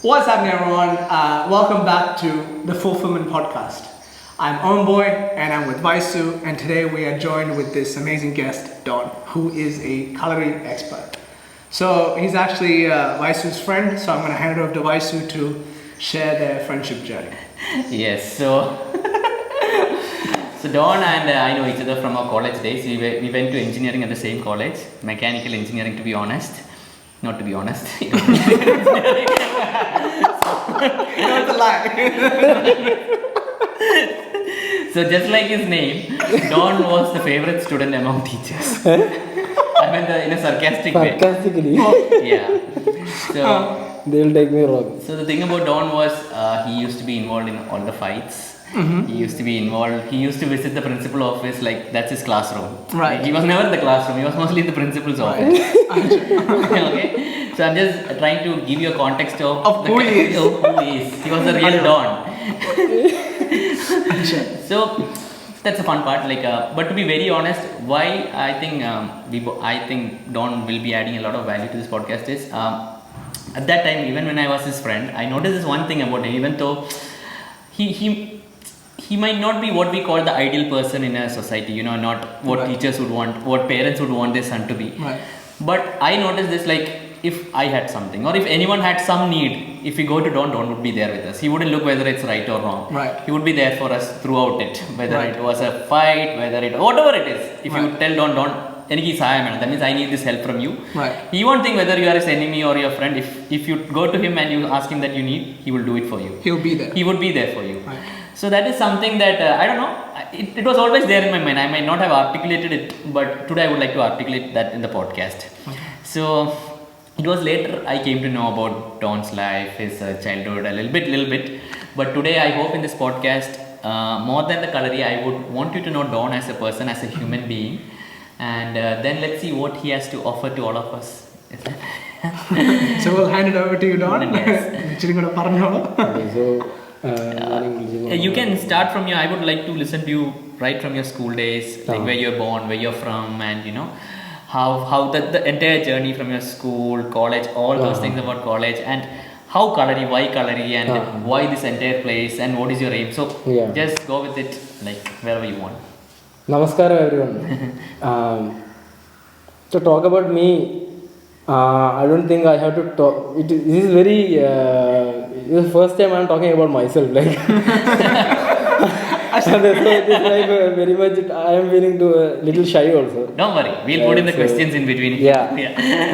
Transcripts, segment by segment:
What's happening, everyone? Welcome back to the Fulfilment Podcast. I'm Omboy and I'm with Vaisakh, and today we are joined with this amazing guest, Don, who is a Kalari expert. So he's actually Vaisakh's friend, so I'm going to hand it over to Vaisakh to share their friendship journey. Yes, so Don and I know each other from our college days. We went to engineering at the same college, mechanical engineering to be honest. Not to be honest. You know, it's a lie. So just like his name, Don was the favorite student among teachers. I meant in a sarcastic way. Sarcastically. Yeah. So they'll take me wrong. So the thing about Don was he used to be involved in all the fights. Mm-hmm. He used to be involved. He used to visit the principal office, like that's his classroom. Right. He was never in the classroom. He was mostly in the principal's office. Okay. So I'm just trying to give you a context of who he is. Who he is. He was the real Don. So that's the fun part. But to be very honest, why I think Don will be adding a lot of value to this podcast is at that time, even when I was his friend, I noticed this one thing about him. Even though he might not be what we call the ideal person in a society, not what teachers would want, what parents would want their son to be. Right. But I noticed this, if I had something, or if anyone had some need, if we go to Don would be there with us. He wouldn't look whether it's right or wrong. Right. He would be there for us throughout it, whether it was a fight, whatever it is. If you tell Don, Eniki Sahayam, that means I need this help from you. Right. He won't think whether you are his enemy or your friend. If you go to him and you ask him that you need, he will do it for you. He'll be there. He would be there for you. Right. So that is something that I don't know. It was always there in my mind. I might not have articulated it, but today I would like to articulate that in the podcast. Okay. So it was later I came to know about Don's life, his childhood, a little bit. But today I hope in this podcast, more than the Kalari, I would want you to know Don as a person, as a human being, and then let's see what he has to offer to all of us. So we'll hand it over to you, Don. Yes. Okay, so You can start from your. I would like to listen to you right from your school days, like where you're born, where you're from, and how the entire journey from your school, college, all those things about college, and how Kalari, why Kalari, and why this entire place, and what is your aim. So just go with it, like wherever you want. Namaskara everyone. To talk about me, I don't think I have to talk. This is very. This is the first time I'm talking about myself. So it is very much. I am feeling a little shy also. Don't worry, we'll put in the questions in between. Yeah.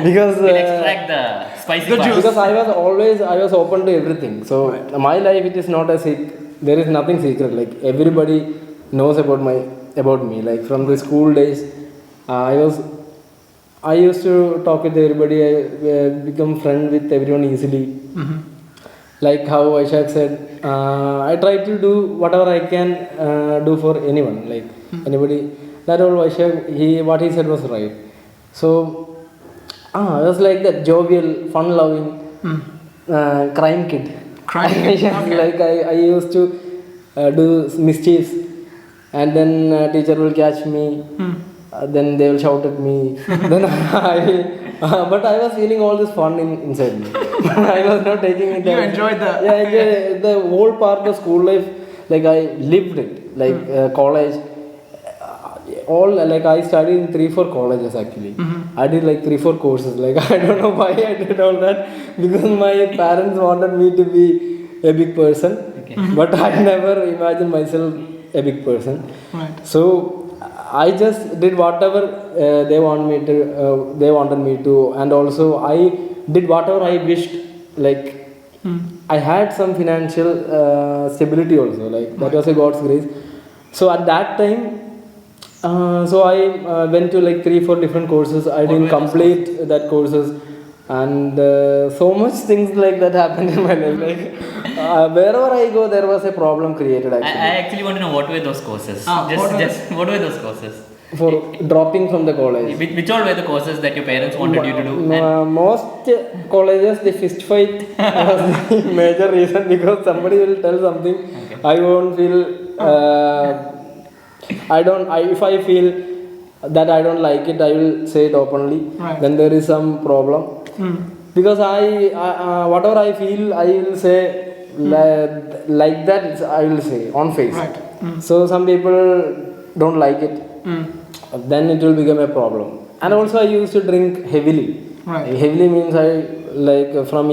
Because we'll extract the spicy parts. Because I was open to everything. So my life, it is not a secret. There is nothing secret. Like everybody knows about me. Like from the school days, I used to talk with everybody. I become friend with everyone easily. Mm-hmm. Like how Vaisakh said, I try to do whatever I can do for anyone. Like anybody. That all Vaisakh, what he said was right. So I was like that jovial, fun-loving, crime kid. Crime kid. Okay. Like I used to do mischiefs, and then teacher will catch me. Then they will shout at me. Then but I was feeling all this fun inside me. I was not taking it. You enjoyed that. Yeah, I enjoyed the whole part of school life. Like I lived it. Like college. I studied in 3-4 colleges actually. Mm-hmm. I did like 3-4 courses. Like I don't know why I did all that, because my parents wanted me to be a big person. Okay. Mm-hmm. But I never imagined myself a big person. Right. So I just did whatever they wanted me to, and also I did whatever I wished. Like I had some financial stability also. Like that was a God's grace. So at that time, so I went to like 3-4 different courses. I didn't complete that courses, and so much things like that happened in my life. Like wherever I go, there was a problem created. Actually, I actually want to know what were those courses. What were those courses? For dropping from the college. Which all were the courses that your parents wanted you to do? Most colleges, the fist fight was the major reason, because somebody will tell something. Okay. I won't feel. If I feel that I don't like it, I will say it openly. Right. Then there is some problem. because whatever I feel, I will say like that. I will say on face. Right. So some people don't like it. Then it will become a problem. And also I used to drink heavily. Right. Heavily means I like from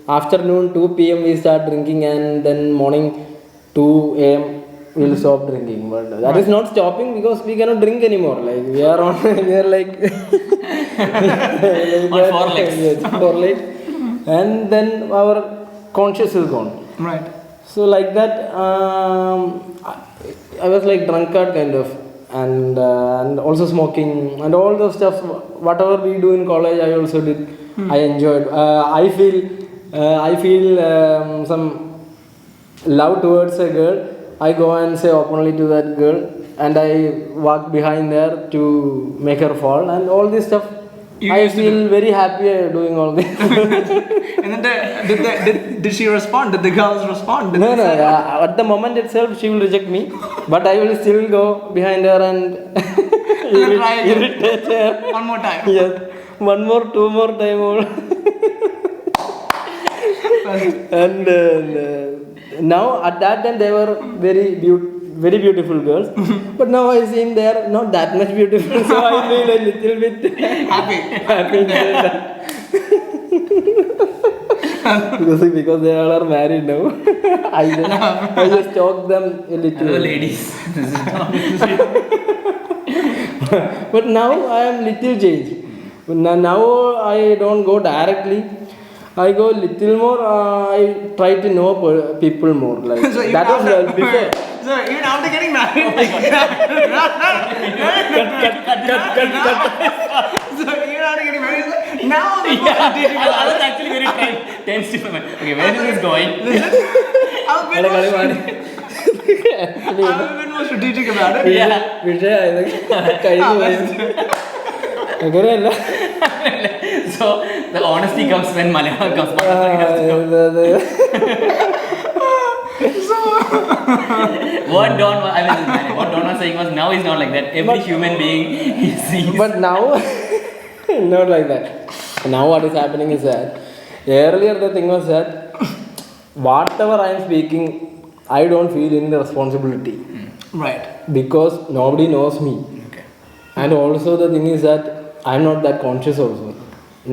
afternoon 2 p.m. we start drinking, and then morning 2 a.m. we'll stop drinking. But that is not stopping because we cannot drink anymore. Like we are on, we are like On 4 legs. Yes, 4 legs. And then our conscious is gone. Right. So like that, I was like drunkard kind of, and also smoking and all those stuff. Whatever we do in college, I also did. I enjoyed. I feel some love towards a girl. I go and say openly to that girl, and I walk behind her to make her fall, and all this stuff. I feel very happy doing all this. And then did she respond? Did the girls respond? Did No. they say, At the moment itself, she will reject me, but I will still go behind her and try again. irritate her. One more time. Yes, 1 more, 2 more time. And now at that time they were very beautiful girls, but now I see they are not that much beautiful, so I feel a little bit Happy. because they all are married now. I just talk them a little. Hello, ladies. This is Don. But now I am little changed. Now I don't go directly. I go little more. I try to know people more. Like So even that was after- before. So even after getting married, so even after getting married, now I'm supposed to teach you I was actually very tense. Okay, where is this going? I've been more strategic about it. Yeah. അങ്ങനെയല്ല. So the honesty comes when Malayalam comes. What Don was saying was now he's not like that. Every human being he sees. But now, not like that. Now what is happening is that earlier the thing was that whatever I am speaking, I don't feel any responsibility Right. because nobody knows me. Okay. And also the thing is that I am not that conscious also.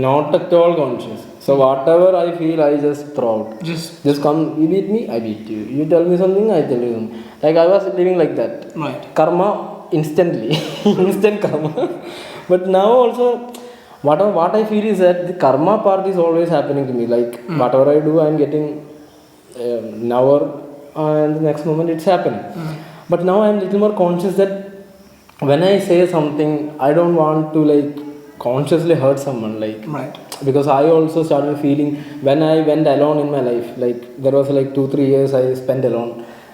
Not at all conscious. So whatever I feel, I just throw out. Just come, you beat me, I beat you. You tell me something, I tell you something. Like I was living like that. Right. Karma instantly. Instant karma. But now also, what I feel is that the karma part is always happening to me. Like whatever I do, I am getting now and the next moment it's happening. But now I am little more conscious that when I say something, I don't want to like consciously hurt someone. Like Right. because I also started feeling when I went alone in my life, like there was like 2-3 years I spent alone,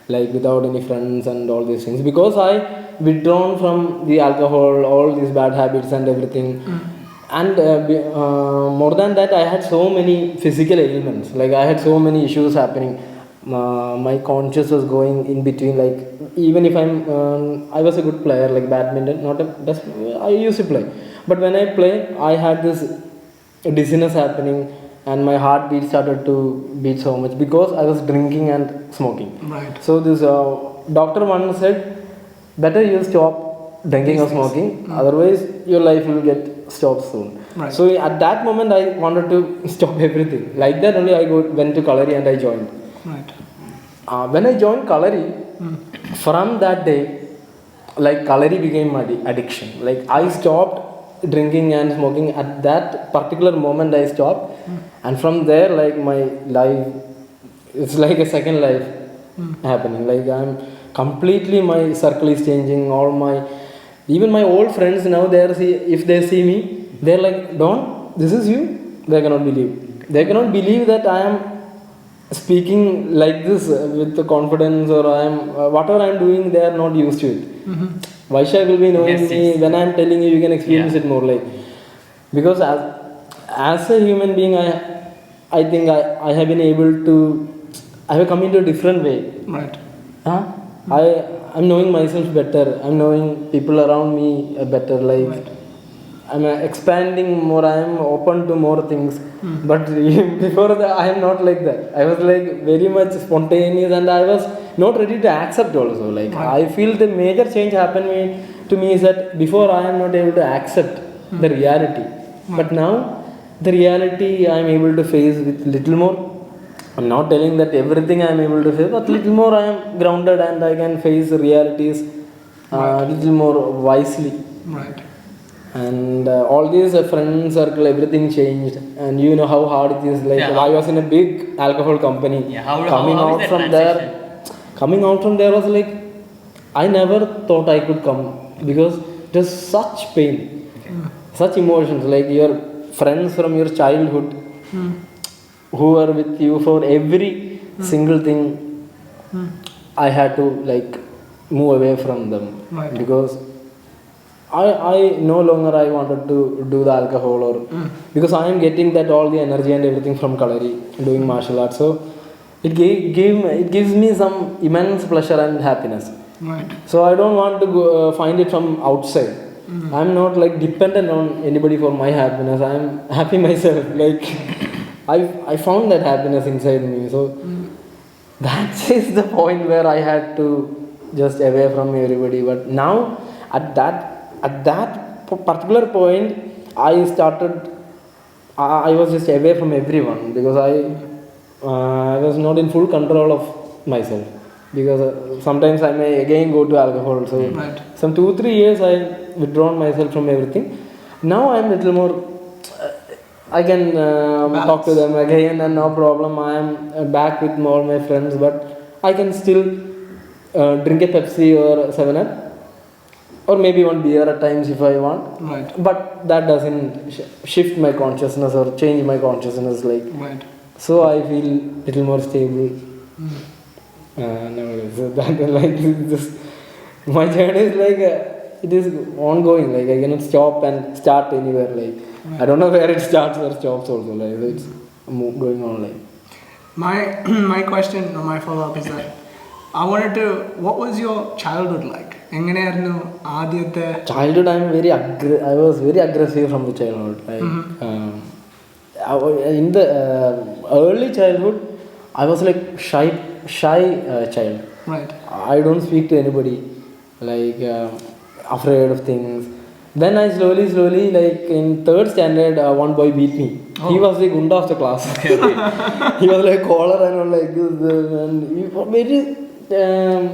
like without any friends and all these things, because I withdrawn from the alcohol, all these bad habits and everything. And more than that, I had so many physical ailments, like I had so many issues happening. My conscious was going in between, like even if I was a good player like badminton, not a best, I used to play, but when I play I had this dizziness happening and my heartbeat started to beat so much because I was drinking and smoking. Right. So this doctor once said, better you stop drinking or smoking, otherwise your life will get stopped soon. Right. So at that moment I wanted to stop everything. Like that only I went to Kalari and I joined. Right. When I joined Kalari, from that day, like Kalari became my addiction. Like I stopped drinking and smoking at that particular moment. I stopped, and from there, like my life, it's like a second life happening. Like I'm completely, my circle is changing. Even my old friends now, if they see me, they're like, Don, this is you. They cannot believe. They cannot believe that I am speaking like this with the confidence, or I am whatever I am doing, they are not used to it. Vaisakh will be knowing me. When I am telling you, you can experience it more, like because as a human being, I think I have been able to, I have come into a different way. Right. I'm knowing myself better. I'm knowing people around me better. Like I'm expanding more. I am open to more things. But before that, I am not like that. I was like very much spontaneous, and I was not ready to accept also. Like I feel the major change happened to me is that before I am not able to accept the reality, but now the reality I am able to face with little more. I'm not telling that everything I am able to face, but little more I am grounded and I can face realities little more wisely. Right. And all these friend circle, everything changed, and you know how hard it is. Like I was in a big alcohol company. Yeah, how is that coming out from there was like I never thought I could come, because there's such pain, such emotions. Like your friends from your childhood, who are with you for every single thing, I had to like move away from them, because I no longer I wanted to do the alcohol, or because I am getting that all the energy and everything from Kalari doing martial arts. So it gives me some immense pleasure and happiness. Right. So I don't want to go, find it from outside. I'm not like dependent on anybody for my happiness. I'm happy myself. Like I found that happiness inside me. So that is the point where I had to just away from everybody. But now at that particular point, I was just away from everyone, because I was not in full control of myself, because sometimes I may again go to alcohol. So some 2-3 years I withdrawn myself from everything. Now I am little more, I can talk to them again and no problem. I am back with all my friends, but I can still drink a Pepsi or 7-Up, or maybe one beer at times if I want. Right. But that doesn't shift my consciousness or change my consciousness. Like, so I feel little more stable. So that like this, my journey is like it is ongoing. Like I cannot stop and start anywhere. Like I don't know where it starts or stops. Also, like it's going on. Like my question or my follow up is that I wanted to. What was your childhood like? Childhood, I was very aggressive from the childhood. Like, in the early childhood, I was like shy child. Right. I don't speak to anybody. Like afraid of things. Then I slowly, like in 3rd standard, one boy beat me. He was the Gunda of the class. He was like collar and all like this, and he was very.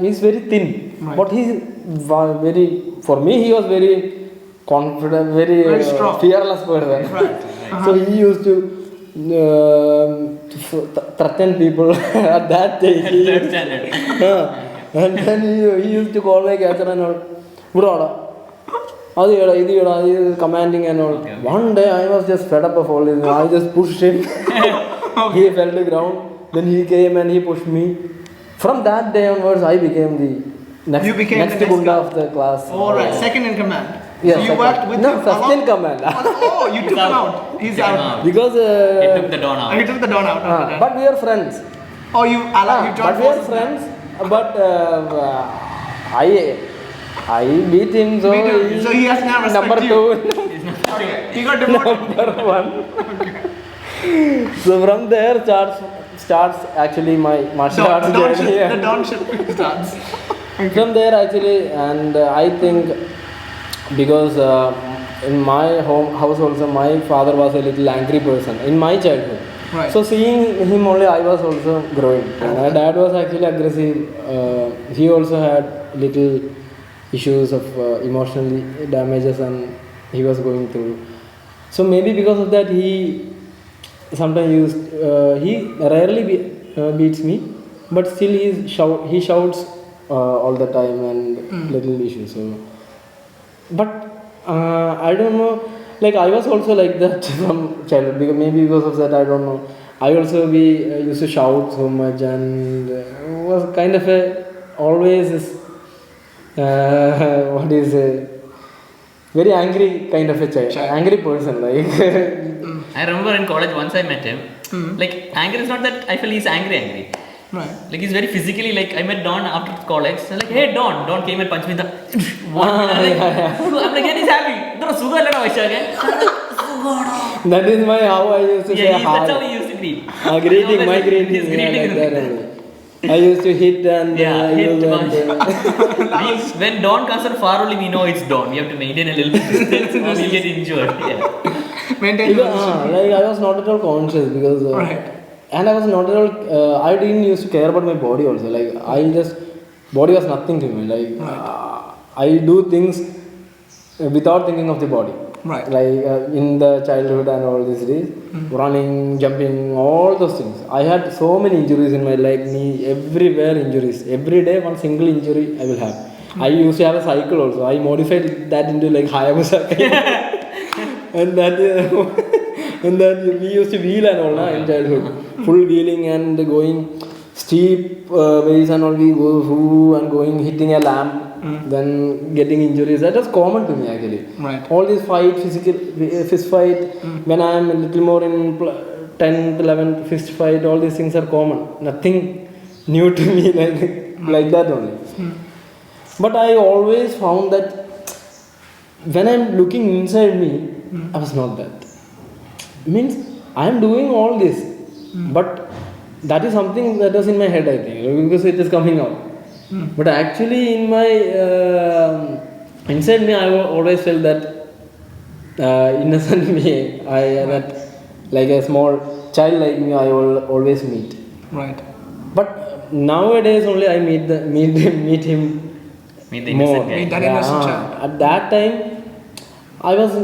He's very thin, but he's very. For me, he was very confident, very fearless person. Right. So he used to threaten people at that age. And then he used to call like Achara and all. Commanding and all. Okay. One day I was just fed up of all this. I just pushed him. He fell to the ground. Then he came and he pushed me. From that day onwards, I became the next Gunda of the class. Oh, right. Second in command. Yes, so you worked with him first in command. Oh, you took him out. He's out. Because he took the Don out. He took the Don out. But we are friends. Oh, you joined but we are friends. But I beat him, so he has now respect number you. 2. Okay. He got demoted. Number 1. So from there starts actually my martial arts journey. The Donship starts. Okay. From there actually, and I think because in my house also my father was a little angry person in my childhood. Right. So seeing him only, I was also growing. My dad was actually aggressive. He also had little issues of emotional damages, and he was going through. So maybe because of that, he sometimes he rarely beats me, but still he shouts all the time and little issues. So, but I don't know. Like I was also like that from childhood, because maybe because of that, I don't know. I also used to shout so much, and was kind of always this very angry kind of a child, angry person. Like I remember in college once I met him. Like anger is not that I feel he's angry. Right. Like he's very physically like I met Don after college. So like, hey Don. Don came and punched me in the one. I'm like, yeah, he's happy. No, sugar lada Vaisakh. That is how I used to say Yeah, hi. that's how he used to greet. Greeting, my greeting. His Yeah, greeting. like that only. I used to hit and Hit. and, When Don comes from far only, we know it's Don. We have to maintain a little bit distance or we'll get injured. Yeah. Maintain like I was not at all conscious because right. and I was not at all I didn't used to care about my body also, like I just body was nothing to me, like I do things without thinking of the body, Right. like in the childhood and all these days, running, jumping, all those things. I had so many injuries in my leg, knee, everywhere injuries. Every day one single injury I will have. I used to have a cycle also. I modified that into like Hayabusa and that and then we used to wheel and all in childhood. Full wheeling and going steep ways and all, we go and going hitting a lamp, then getting injuries. That was common to me actually. Right. All these fist fight, when I am a little more in 10th, 11th, fist fight, all these things are common. Nothing new to me like that only. But I always found that when I am looking inside me, I was not that. Means I am doing all this, but that is something that was in my head, I think, because it is coming out. But actually, in my inside me, I always felt that innocent me. That like a small child like me, I will always meet. Right. But nowadays only I meet him Meet the more. innocent guy. Meet that innocent child. At that time, I was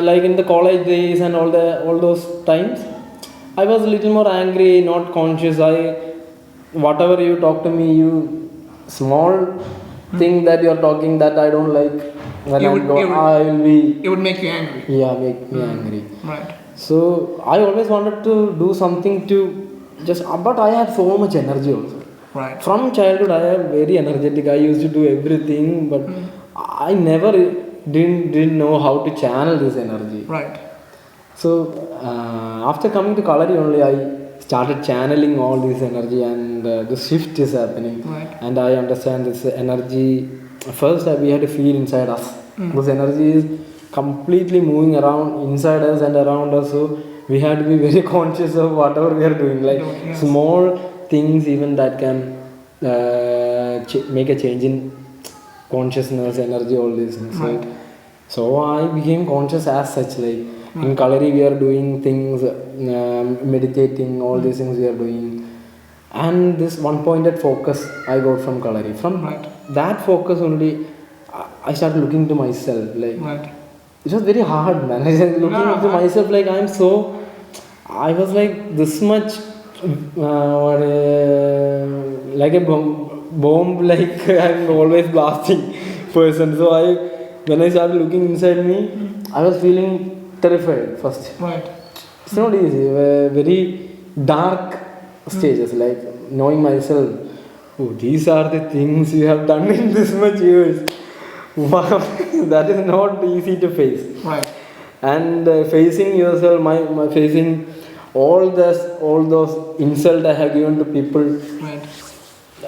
like in the college days and all those times, I was a little more angry, not conscious. Whatever you talk to me, you small thing that you are talking that I don't like, when I will be. It would make you angry. Yeah, make me angry. Right. So I always wanted to do something to just, but I had so much energy also. Right. From childhood, I am very energetic. I used to do everything, but I never didn't know how to channel this energy. Right. So after coming to Kalari only, I started channeling all this energy, and the shift is happening. Right. And I understand this energy. First, we had to feel inside us. This energy is completely moving around inside us and around us. So we have to be very conscious of whatever we are doing. Like small things, even that can make a change in consciousness, energy, all these things. Right. So I became conscious as such. Like in Kalari, we are doing things, meditating, all these things we are doing. And this one-pointed focus I got from Kalari. From that focus only, I started looking to myself. Like it was very hard, man. I was looking into myself. Like I was like this much, like a bomb. Like I'm always blasting person. So when I started looking inside me, I was feeling terrified first. Right. It's not easy. Very dark stages, like knowing myself. Oh, these are the things you have done in this much years. Wow, that is not easy to face. Right. And facing yourself, my facing all those insults I have given to people. Right.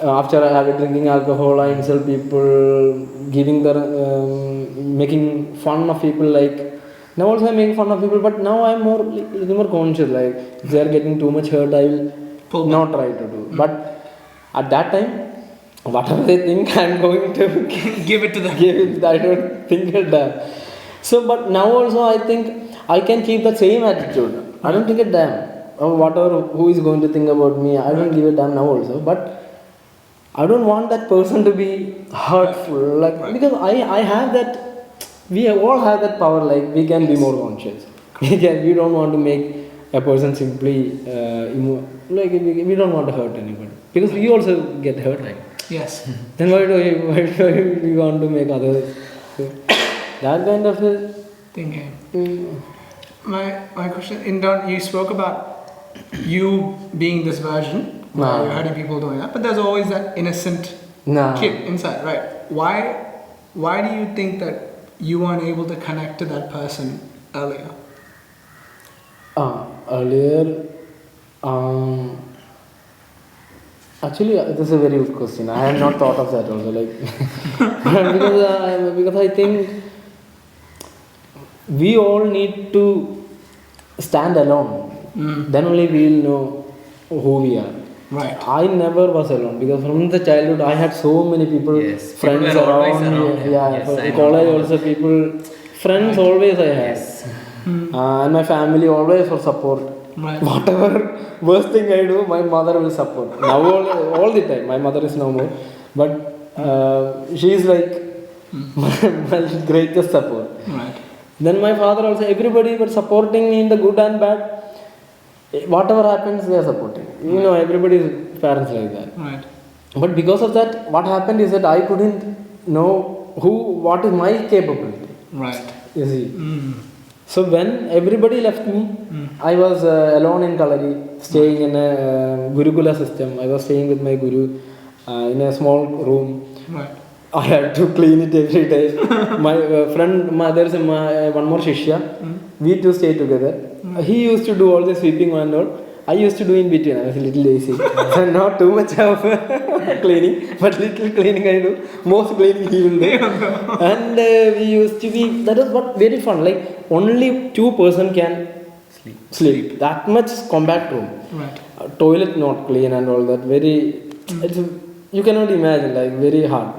After I have drinking alcohol, I insult people, making fun of people. Like now also I'm making fun of people, but now I'm little more conscious. Like if they are getting too much hurt, I will not try to do. But at that time, whatever they think, I'm going to give it to them. I don't think it that. So, but now also I think I can keep that same attitude. I don't think a damn. Or whatever, who is going to think about me, I don't give a damn now also. But I don't want that person to be hurtful. Like because I have that, we all have that power, like we can be more conscious. We don't want to make a person simply, like we don't want to hurt anybody. Because we also get hurt, right? Yes. Then why do we want to make others? That kind of a thinking. My question, Don, you spoke about you being this version where you're hurting people doing that, but there's always that innocent kid inside, right? Why do you think that you weren't able to connect to that person earlier? Earlier, Actually, this is a very good question. I had not thought of that also. Like, because I think we all need to stand alone. Then only we will know who we are. Right. I never was alone because from the childhood I had so many people, Yes, friends people were always around. around. Yeah, Yes, for I know. college also people, friends always I had. Yes. And my family always for support. Right. Whatever worst thing I do, my mother will support. Now all the time. My mother is no more, but she is like my greatest support. Right. Then my father also, everybody were supporting me in the good and bad. Whatever happens, they are supporting. You know, everybody's parents like that. Right. But because of that, what happened is that I couldn't know what is my capability. Right. You see. So when everybody left me, I was alone in Kalari, staying in a Gurukula system. I was staying with my guru in a small room. Right. I had to clean it every day. My friend, there's one more Shishya. We two stay together. He used to do all the sweeping and all. I used to do in between. I was a little lazy. So not too much of cleaning, but little cleaning I do. Most cleaning he will do. And we used to be, that was what very fun. Like only 2 person can sleep. That much compact room. Right. Toilet not clean and all that. Very, it's, you cannot imagine, like very hard.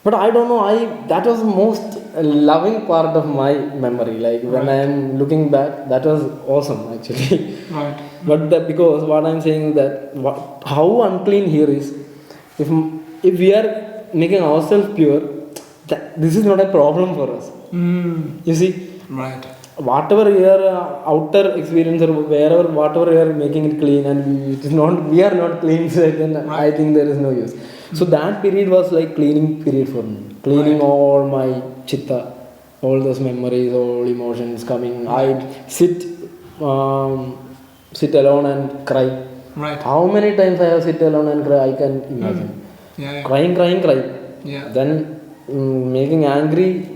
But I don't know, that was the most loving part of my memory. Like when I am looking back, that was awesome actually. Right. But because what I'm saying is that how unclean here is, if we are making ourselves pure, this is not a problem for us. You see, Right. whatever your outer experience or wherever, whatever you are making it clean and we are not clean, so then I think there is no use. So that period was like cleaning period for me. Cleaning all my chitta, all those memories, all emotions coming. I sit alone and cry. Right. How many times I have sit alone and cry, I can imagine. Yeah. Crying. Yeah. Then making angry,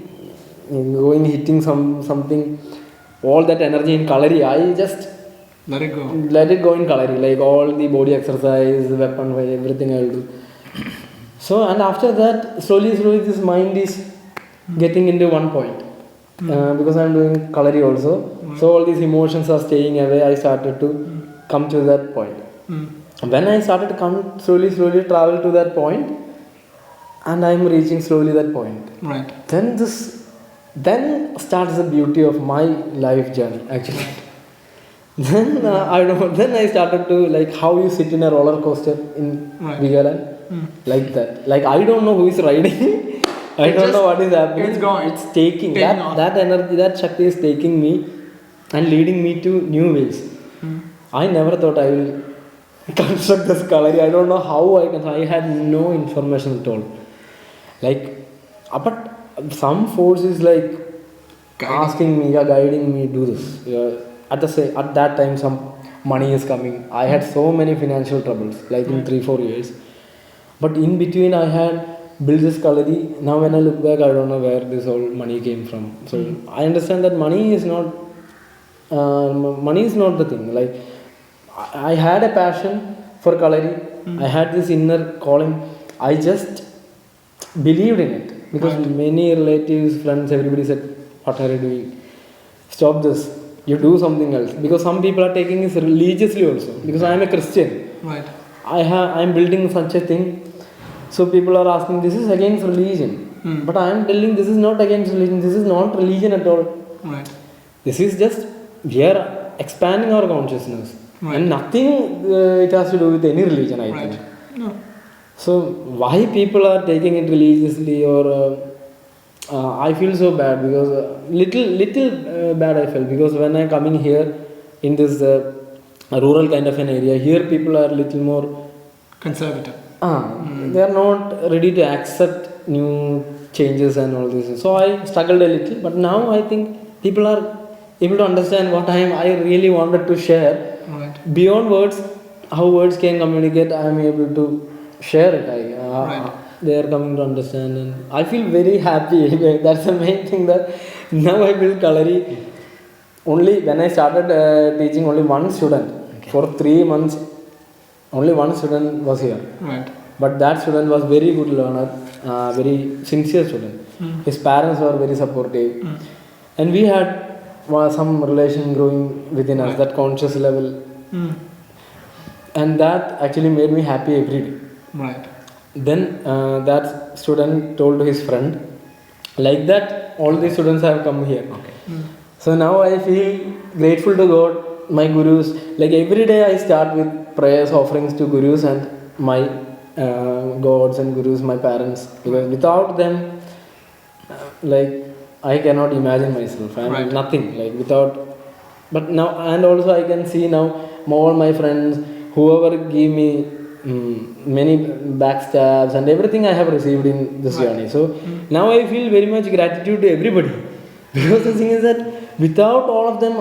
going hitting something, all that energy in Kalari, I just Let it go. let it go in Kalari, like all the body exercise, weapon fight, everything I will do. So and after that, slowly this mind is getting into one point. Because I am doing Kalari also, so all these emotions are staying away. I started to come to that point. When I started to come slowly travel to that point, and I am reaching slowly that point. Right. Then starts the beauty of my life journey actually. Then I started to like how you sit in a roller coaster in Vigaland, like that. Like I don't know who is riding. I don't know what is happening. It's going. It's taking that energy, that Shakti is taking me and leading me to new ways. I never thought I will construct this Kalari. I don't know how I had no information at all. Like, but some force is like asking me, guiding me, do this. At that time, some money is coming. I had so many financial troubles, like in 3-4 years. But in between, I had built this Kalari. Now, when I look back, I don't know where this whole money came from. So I understand that money is not the thing. Like, I had a passion for Kalari. I had this inner calling. I just believed in it because many relatives, friends, everybody said, "What are you doing? Stop this. You do something else." Because some people are taking this religiously also. Because I am a Christian. Right. I am building such a thing. So people are asking, this is against religion. But I am telling this is not against religion. This is not religion at all. Right. This is just we are expanding our consciousness. Right. And nothing it has to do with any religion, I think. No. So why people are taking it religiously or I feel so bad because little bad I felt because when I coming here in this rural kind of an area, here people are little more Conservative. they are not ready to accept new changes and all this. So I struggled a little, but now I think people are able to understand what I really wanted to share. Right. Beyond words, how words can communicate, I am able to share it. They are coming to understand, and I feel very happy. That's the main thing that now I build Kalari. Only when I started teaching only one student for 3 months, only one student was here. Right. But that student was very good learner, very sincere student. His parents were very supportive. And we had some relation growing within us, that conscious level. And that actually made me happy every day. Right. Then that student told to his friend, like that all the students have come here. Okay. So now I feel grateful to God, my gurus. Like every day I start with prayers, offerings to gurus and my gods and gurus, my parents. Because without them, like I cannot imagine myself. I am Right. nothing. Like without. But now, and also I can see now all my friends, whoever give me many backstabs and everything I have received in this journey. So now I feel very much gratitude to everybody. Because the thing is that without all of them,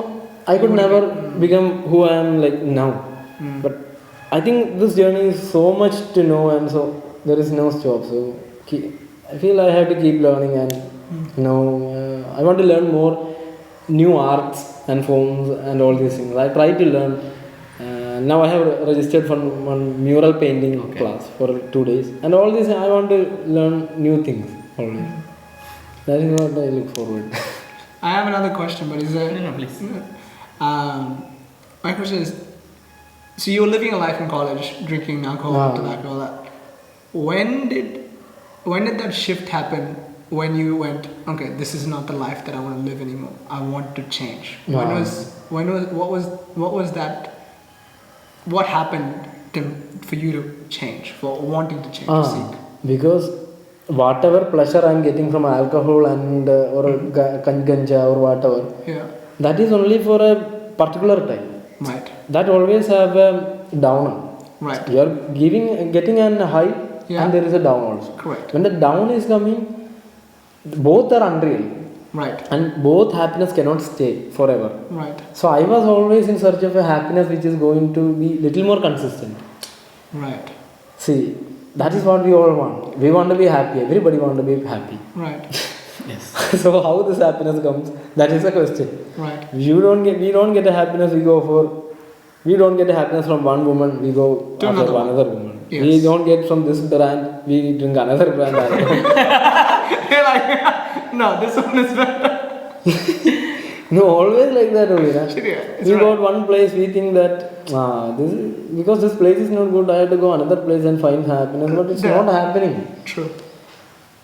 I could never become who I am like now. But I think this journey is so much to know, and so there is no stop. So I feel I have to keep learning, and I want to learn more new arts and forms and all these things. I try to learn. Now I have registered for one mural painting class for 2 days, and all this I want to learn new things always. That is what I look forward. I have another question, but is there? No, please. My question is: so you were living a life in college, drinking alcohol, tobacco, all that. When did that shift happen? When you went, okay, this is not the life that I want to live anymore. I want to change. What was that? What happened for you to change, for wanting to change, to seek? Because whatever pleasure I am getting from alcohol and or ganja or whatever, that is only for a particular time. Right. That always have a downer. Right. You are getting a high, and there is a down also. Correct. When the down is coming, both are unreal. Right. And both happiness cannot stay forever. Right. So I was always in search of a happiness which is going to be little more consistent. Right. See, that is what we all want. We want to be happy. Everybody want to be happy. Right. Yes. So how this happiness comes? That is the question. Right. We don't get a happiness. We don't get a happiness from one woman. We go to after another woman. Yes. We don't get from this brand. We drink another brand. You're like, no, this one is better. No, always like that only. Right? It's We right. got one place, we think that because this place is not good, I have to go another place and find happiness, but it's not happening. True.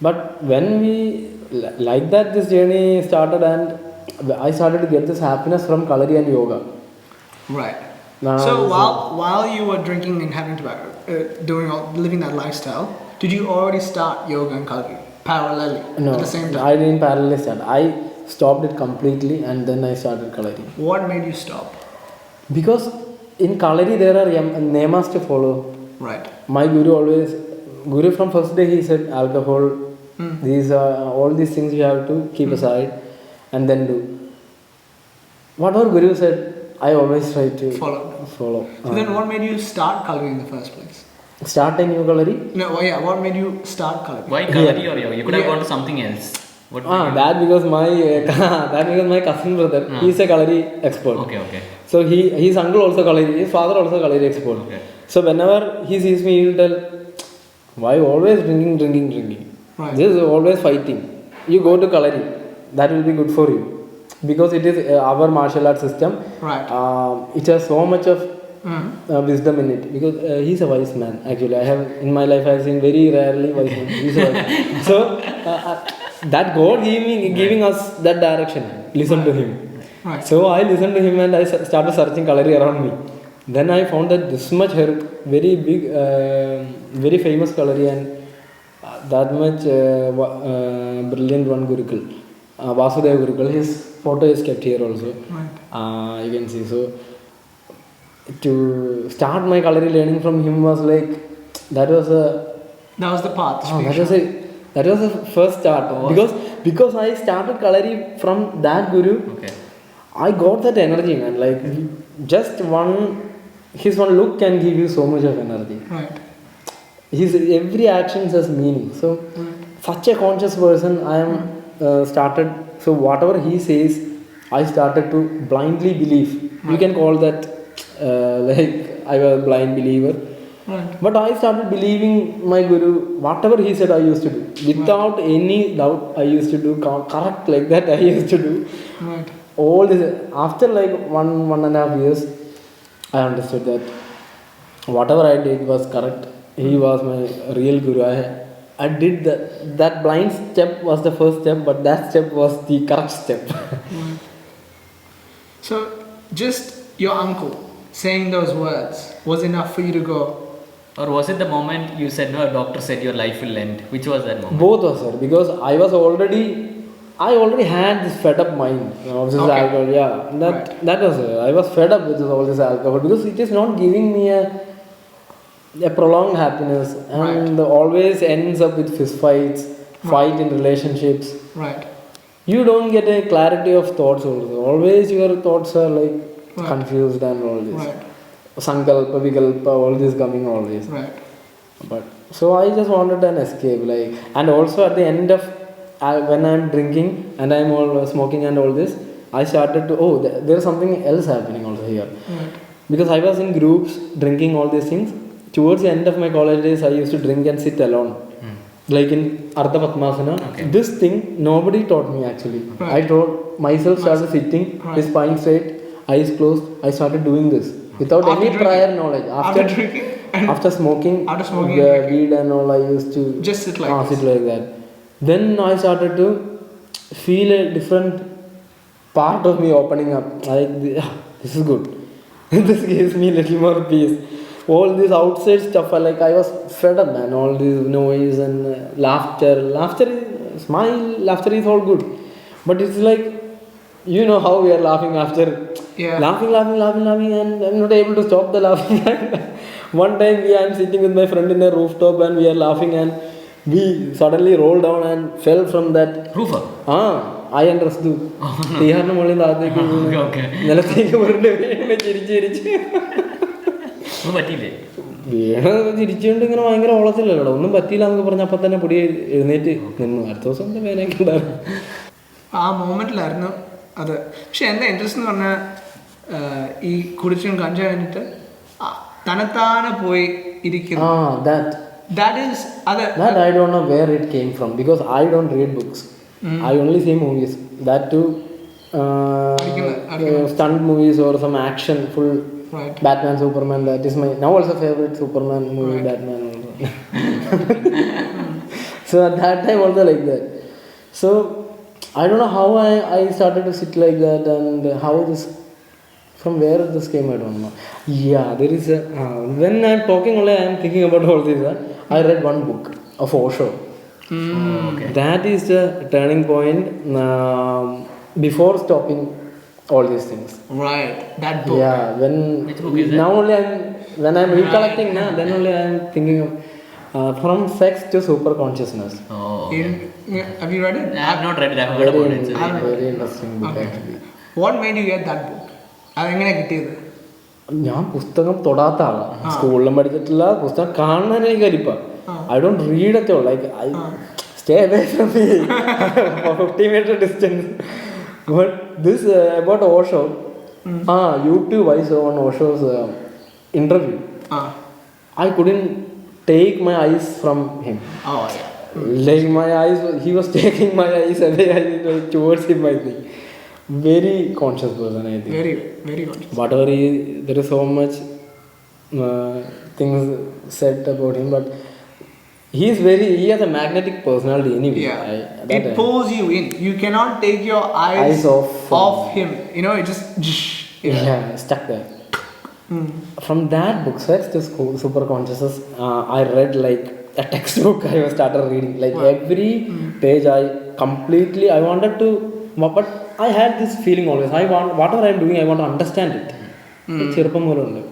But when we like that, this journey started, and I started to get this happiness from Kalari and yoga. Right. So while you were drinking and having tobacco, living that lifestyle, did you already start yoga and Kalari parallelly No, at the same time? I didn't parallelly start. I stopped it completely, and then I started Kalari. What made you stop? Because in Kalari there are niyamas to follow. Right. My guru from first day he said alcohol, these are all these things you have to keep aside and then do. Whatever guru said, I always try to follow. So then what made you start Kalari in the first place? Start a new Kalari? No, what made you start Kalari? Why Kalari or yoga? You could have gone to something else. What That because my cousin brother, he is a Kalari expert. Okay. So his uncle also Kalari, his father also Kalari expert. Okay. So whenever he sees me, he will tell, why always drinking? Right. This is always fighting. You go to Kalari, that will be good for you. Because it is our martial art system. Right. It has so much of wisdom in it. Because he's a wise man, actually. I have, in my life, I have seen very rarely wise man. He's a wise man. So, that God giving us that direction. Listen to him. Right. So I listened to him and I started searching Kalari around me. Then I found that this much very big, very famous Kalari, and that much brilliant one Gurukul, Vasudev Gurukul. His photo is kept here also. Right. You can see. So to start my Kalari learning from him was like that was the path. That was the first start. Because I started Kalari from that guru. Okay. I got that energy, man. Like just his one look can give you so much of energy. Right. His every action has meaning. So such a conscious person, I am started. So whatever he says, I started to blindly believe. You can call that like I was a blind believer. Right. But I started believing my guru, whatever he said I used to do. Without any doubt, I used to do correct like that, I used to do. Right. All this, after like 1.5 years, I understood that whatever I did was correct. He was my real guru. I did that blind step was the first step, but that step was the correct step. Right. So, just your uncle saying those words was enough for you to go. Or was it the moment you said, no, a doctor said your life will end? Which was that moment? Both was sir, because I already had this fed up mind of this Okay. alcohol. Yeah, that was I was fed up with all this alcohol because it is not giving me a prolonged happiness and always ends up with fist fights, fight in relationships. Right. You don't get a clarity of thoughts also. Always your thoughts are like confused and all this. Right. Sankalpa, Vikalpa, all this coming always. Right. But so I just wanted an escape, like, and also at the end of when I'm drinking and I'm all smoking and all this, I started to there's something else happening also here. Right. Because I was in groups drinking all these things. Towards the end of my college days, I used to drink and sit alone. Like in Ardha Padmasana. This thing nobody taught me actually. Right. I taught myself, started sitting, with spine straight, eyes closed. I started doing this without After any drinking? prior knowledge. After drinking? After smoking, After smoking the and drinking. weed and all, I used to Just sit like this. sit like that. Then I started to feel a different part of me opening up. Like, this is good. This gives me a little more peace. All this outside stuff, I was fed up, man. All this noise and laughter. Laughter is all good. But it's like, you know how we are laughing after laughing, and I'm not able to stop the laughing. One time I'm sitting with my friend in a rooftop and we are laughing and we suddenly rolled down and fell from that Roofer? I understood. തീഹാറിന്റെ മുകളിൽ താഴത്തേക്ക് നിലത്തേക്ക് വീണ് ചിരിച്ച് ഒന്നും പറ്റിയില്ലേ? വീണ ചിരിച്ചുകൊണ്ട് ഇങ്ങനെ ഭയങ്കര ഓളത്തില്ലല്ലോ, ഒന്നും പറ്റിയില്ല എന്നൊക്കെ പറഞ്ഞ അപ്പം തന്നെ പൊടി എഴുന്നേറ്റ് നിന്നു. അടുത്ത ദിവസം എന്താ വേനൊക്കെ ഉണ്ടായിരുന്നു. ആ മൊമെന്റിലായിരുന്നു അത്. പക്ഷെ എന്താ ഇൻട്രസ്റ്റ് എന്ന് പറഞ്ഞാൽ ഈ കുടിച്ചും കഞ്ച കഴിഞ്ഞിട്ട് തനത്താനെ പോയി ഇരിക്കുന്നു. That I don't know where it came from because I don't read books. I only see movies. That too, stunt movies or some action full. Right. Batman, Superman. That is my now also favorite Superman movie. Right. Batman also. So at that time also like that. So I don't know how I started to sit like that and how this. From where this came, I don't know. Yeah, there is when I'm talking only, I'm thinking about all this. I read one book of OSHO. Okay. That is the turning point before stopping all these things. Right, that book. Yeah, Which book is now only when I'm recollecting, then only I'm thinking of from sex to super consciousness. Oh, okay. Have you read it? I have not read it. I have heard about it. Very interesting book actually. What made you get that book? അതെങ്ങനെയാ കിട്ടിയത്? ഞാൻ പുസ്തകം തൊടാത്ത ആളാണ്. സ്കൂളിലും പഠിച്ചിട്ടില്ല, പുസ്തകം കാണാൻ എനിക്ക് കരിപ്പ. I don't read at all. Like I stay away from me for 50-meter distance. But this about OSHO, YouTube I saw on OSHO's interview. I couldn't take my eyes from him. Oh yeah. Like my eyes, he was taking my eyes away towards him. I think very conscious person. I think Very, very conscious. whatever there is so much things said about him, but he has a magnetic personality anyway. Yeah. It pulls you in. You cannot take your eyes off him. You know, it just stuck there. From that book, Sex to Super Consciousness, I read like a textbook. I started reading like every page. I wanted to, but I had this feeling always. Whatever I'm doing, I want to understand it. ചെറുപ്പം മുതൽ ഉണ്ട്.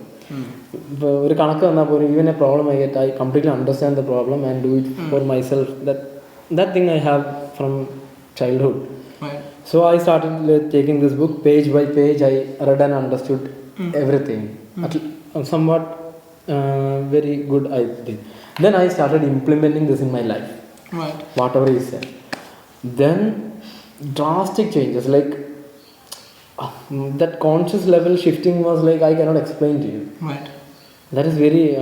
ഇപ്പോൾ ഒരു കണക്ക് തന്നാൽ പോലും even a problem I get, I completely understand the problem and do it for myself. That thing I have from childhood. Right. So I started taking this book page by page. I read and understood everything. Somewhat very good I did. Then I started implementing this in my life. Right. Whatever he said. Then drastic changes, like that conscious level shifting was like I cannot explain to you. Right. That is very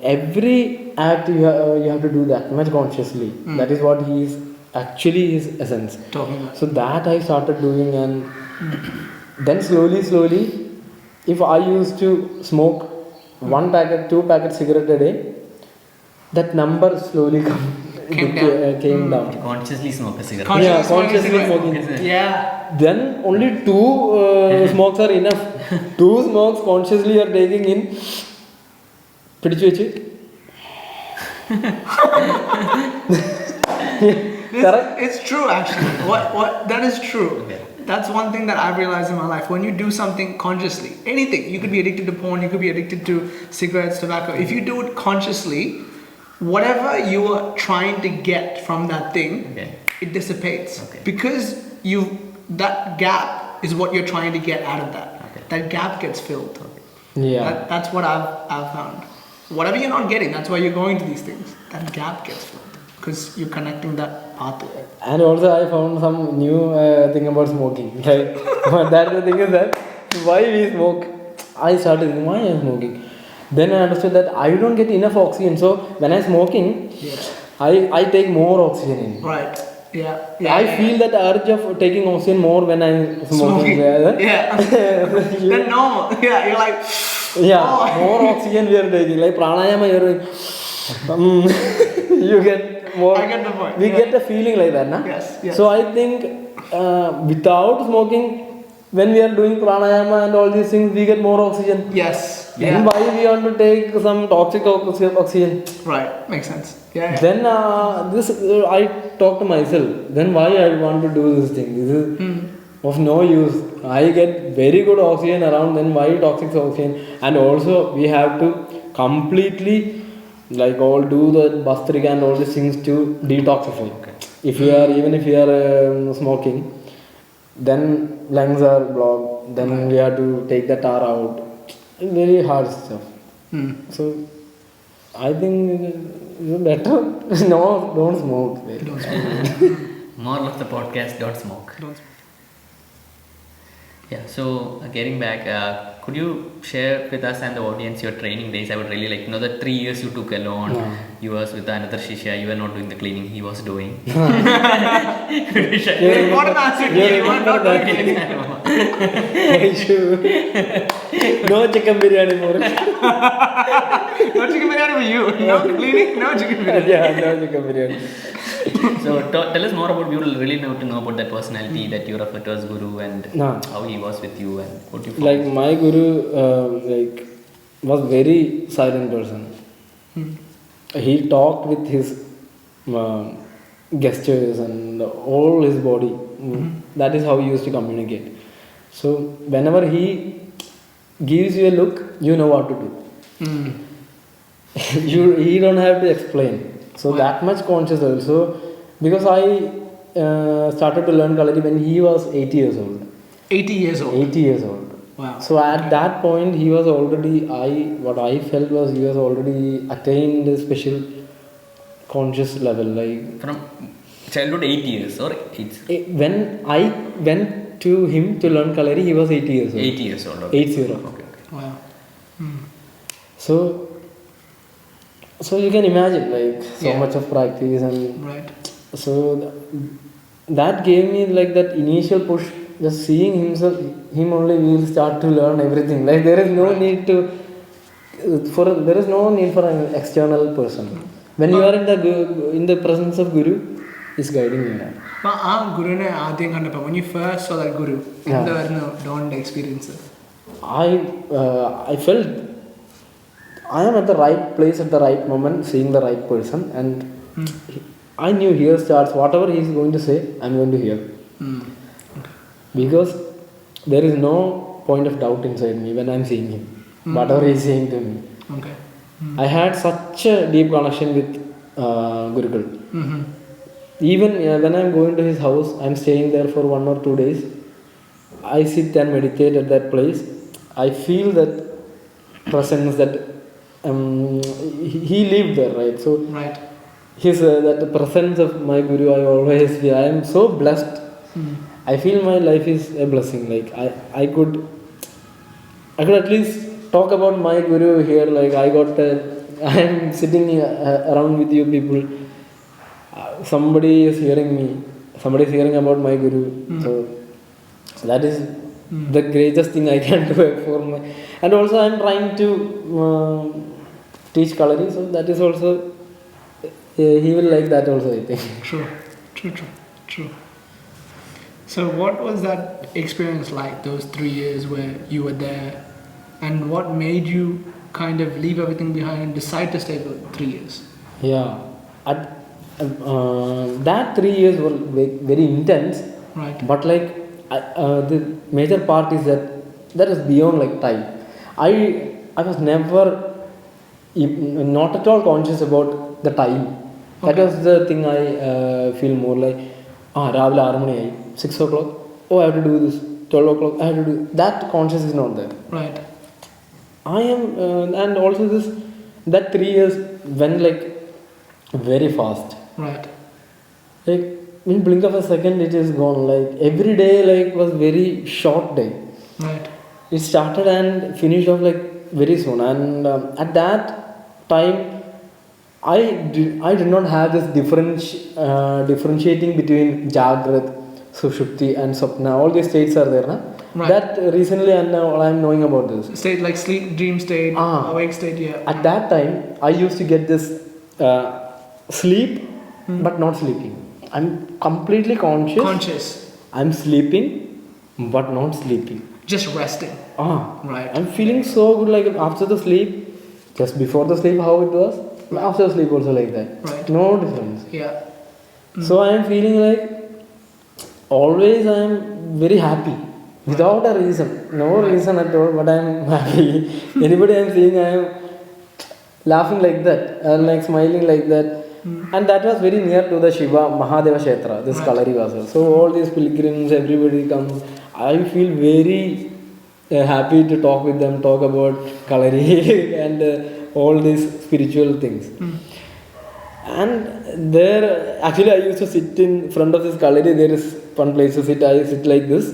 every act you have to do that much consciously. That is what he is actually his essence. Talking about. So that I started doing, and then slowly, if I used to smoke 1 packet, 2 packets cigarette a day, that number slowly came down. Consciously smoke a cigarette. Consciously smoking. Yeah. Then only 2 smokes are enough. 2 smokes consciously you are taking in. പിടിച്ചു വെച്ച് It's true actually. What that is true. Okay. That's one thing that I've realized in my life. When you do something consciously, anything, you could be addicted to porn, you could be addicted to cigarettes, tobacco. If you do it consciously, whatever you are trying to get from that thing, it dissipates. Okay. Because that gap is what you're trying to get out of that. Okay. That gap gets filled. Yeah. That's what I've found. Whatever you're not getting, that's why you're going to these things. That gap gets filled because you're connecting that pathway. And also I found some new thing about smoking. Like that the thing is that why we smoke. I started thinking why I'm smoking. Then I understood that I don't get enough oxygen. So when I'm smoking, I take more oxygen in. Right. Yeah. I feel that urge of taking oxygen more when I'm smoking. Yeah. Then normal. Yeah. You're like. More oxygen we are taking. Like pranayama, you're doing. You get more. I get the point. We get a feeling like that, na? Yes. So I think without smoking, when we are doing pranayama and all these things, we get more oxygen. Yes. Then why we want to take some toxic oxygen? Right. Makes sense. Yeah. Then this I talk to myself. Then why I want to do this thing? This is of no use. I get very good oxygen around. Then why toxic oxygen? And also we have to completely like all do the bastrika and all these things to detoxify. Okay. If you are smoking, then lungs are blocked. Then we have to take the tar out. Very hard stuff. So I think it's better. No, don't smoke. Don't smoke. Moral of the podcast: don't smoke. Don't smoke. Yeah. So getting back, could you share with us and the audience your training days? I would really like to know the 3 years you took alone. You was with another Shishya. You were not doing the cleaning. He was doing. Could you share? Important answer. You were not doing it. No chicken biryani more. No chicken biryani for you. No cleaning. No chicken biryani. Yeah, no chicken biryani. So tell us more about. We would really know to know about that personality that you refer to as Guru and how he was with you and what you. Like my Guru, was very silent person. He talked with his gestures and all his body. That is how he used to communicate. So whenever he gives you a look, you know what to do. He don't have to explain. So that much conscious also, because I started to learn Kalari when he was 80 years old. 80 years old. 80 years old. Wow. So at that point he was already, what I felt was he was already attained a special conscious level. Like From childhood 8 years or it's when I went to him to learn Kalari, he was 80 years old. 80 years old. Okay. 80. Okay. Wow. So you can imagine like so much of practice and Right. so that gave me like that initial push. Just seeing him only we will start to learn everything. Like there is no need for an external person. When you are in the presence of Guru, he's guiding you. Gurune ആദ്യം കണ്ടപ്പോൾ when you first saw that Guru, എന്തായിരുന്നു ഡോണിന്റെ experience? I felt I am at the right place at the right moment, seeing the right person, and I knew here starts whatever he is going to say, I am going to hear. Because there is no point of doubt inside me when I am seeing him. Whatever he is saying to me. Okay. I had such a deep connection with Gurukul. Even when I am going to his house, I am staying there for 1 or 2 days. I sit and meditate at that place. I feel that presence that he lived there, right? So Right. his that presence of my Guru, I always feel I am so blessed. I feel my life is a blessing. Like I could at least talk about my guru here. Like I am sitting around with you people. Somebody is hearing me. Somebody is hearing about my guru. So that is the greatest thing I can do for my. And also I am trying to teach Kalari. So that is also he will like that also, I think. True. So what was that experience like, those 3 years where you were there, and what made you kind of leave everything behind and decide to stay for 3 years? Yeah, that 3 years were very intense. Right. But like the major part is that is beyond like time. I was never not at all conscious about the time. That was the thing I feel more like. രാവിലെ 6 മണിയായി 6 o'clock. Oh, I have to do this. 12 o'clock. I have to do that. Conscious is not there. Right. I am, and also that 3 years went like very fast. Right. Like in blink of a second, it is gone. Like every day, like was very short day. Right. It started and finished off like very soon. And at that time, I did not have this differentiating between Jagrat, Sushupti and Swapna. All these states are there, na? Right. That recently I am knowing about this. State like sleep, dream state, awake state, yeah. At that time, I used to get this sleep, but not sleeping. I'm completely conscious. I'm sleeping, but not sleeping. Just resting. Right. I'm feeling so good, like after the sleep, just before the sleep, how it was. After sleep also like that. Right. No difference. Yeah. So I am feeling like always I am very happy without a reason. No reason at all, but I am happy. Anybody I am seeing, I am laughing like that and like smiling like that. And that was very near to the Shiva Mahadeva Kshetra, this Kalari Master. So all these pilgrims, everybody comes. I feel very happy to talk with them, talk about Kalari and all these spiritual things. And there, actually I used to sit in front of this Kalari. There is one place to sit. I sit like this.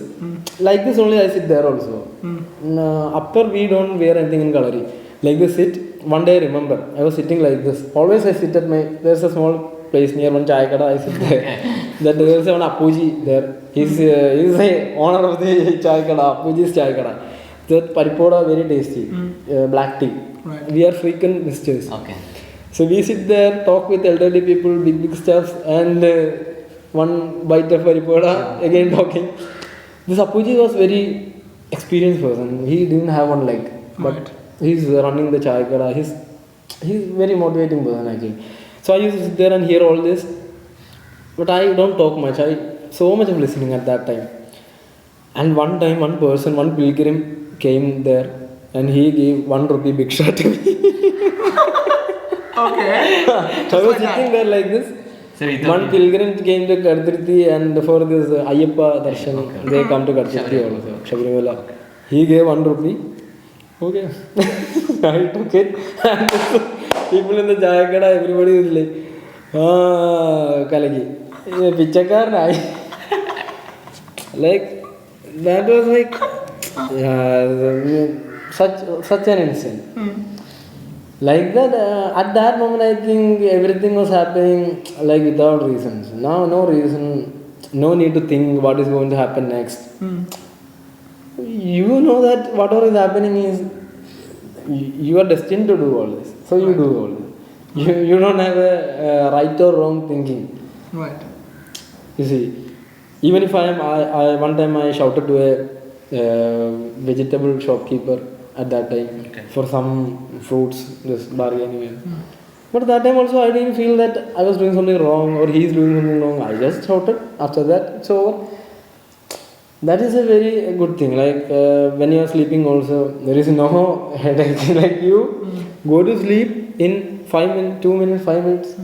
Like this only I sit there also. Upper we don't wear anything in Kalari. Like this sit. One day I remember, I was sitting like this. Always I sit at there's a small place near one chai kada, I sit there. That there is one Apuji there. He's the owner of the chai kada, Apuji's chai kada. That paripoda very tasty, black tea. Right. We are frequent visitors. Okay. So we sit there, talk with elderly people, big stuffs, and one bite of paripoda, again talking. This Apuji was very experienced person. He didn't have one leg, but he's running the chai kada. He's very motivating person actually. So I used to sit there and hear all this, but I don't talk much. I so much of listening at that time. And one time, one pilgrim came there, and he gave 1 rupee bhiksha to me. Okay. I was sitting there like this. So one pilgrim came to Kadriti, and for this Ayyappa darshan, they come to Kadriti also, Shabarimala. He gave 1 rupee. Okay. I took it. And people in the Jayakada, everybody is like, Kalagi. Pichakar. Like, that was like, such an instant. Like that, at that moment, I think everything was happening like without reasons. Now, no reason, no need to think what is going to happen next. You know that whatever is happening is you are destined to do all this. So you do all this. You don't have a right or wrong thinking. Right. You see, even if I one time I shouted to a vegetable shopkeeper at that time for some fruits, just bargaining. But that time also I didn't feel that I was doing something wrong or he is doing something wrong. I just shouted. After that, it's over. That is a very good thing. Like when you are sleeping also, there is no headache. Like you go to sleep in 5 minutes, 2 minutes, 5 minutes,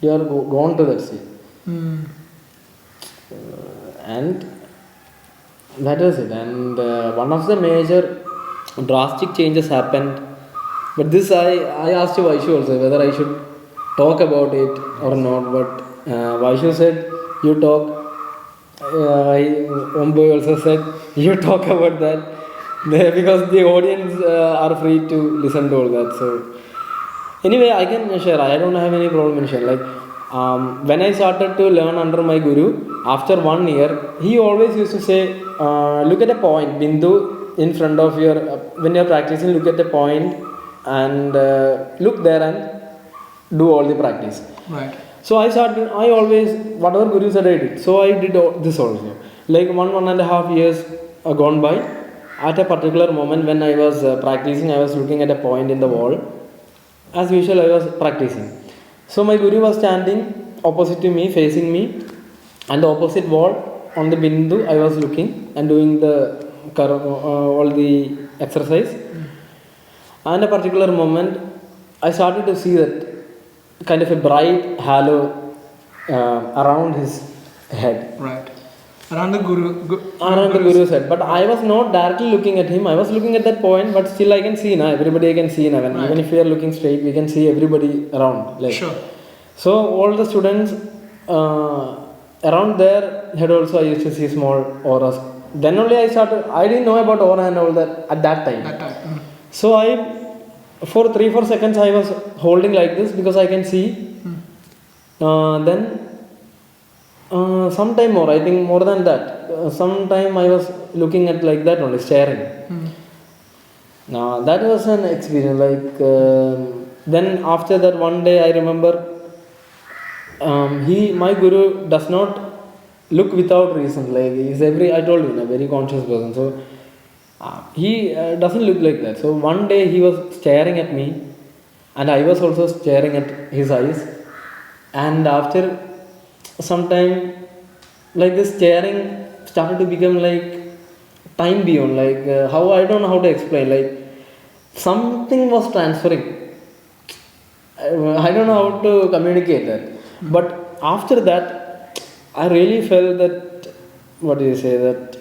you are gone to that sleep. And that was it. And one of the major drastic changes happened. But this I asked Vaishu also whether I should talk about it or not. But Vaishu said, you talk. Omboy also said, you talk about that. because the audience are free to listen to all that. So anyway, I can share. I don't have any problem in share. Like when I started to learn under my guru, after 1 year, he always used to say, look at a point, bindu in front of your, when you're practicing, look at the point and look there and do all the practice. Right. So I always, whatever guru said I did. So I did this also. Like 1.5 years gone by, at a particular moment when I was practicing, I was looking at a point in the wall. As usual, I was practicing. So my guru was standing opposite to me, facing me, and the opposite wall on the bindu, I was looking and doing the all the exercise. And a particular moment, I started to see that kind of a bright halo around his head. Right. Around the Guru's head. But I was not directly looking at him. I was looking at that point, but still I can see now. Everybody I can see now. Right. Even if we are looking straight, we can see everybody around. Like. Sure. So all the students around their head also I used to see small auras. Then only I didn't know about aura and all that at that time. So for 3-4 seconds I was holding like this because I can see. Then sometime more, I think more than that. Sometime I was looking at like that only, staring. Now that was an experience. Like then after that one day I remember, my guru does not look without reason. Like I told you, a very conscious person. So he doesn't look like that. So one day he was staring at me, and I was also staring at his eyes. And after some time, like this staring started to become like time beyond. Like how, I don't know how to explain. Like something was transferring. I don't know how to communicate that. But after that, I really felt that, what do you say, that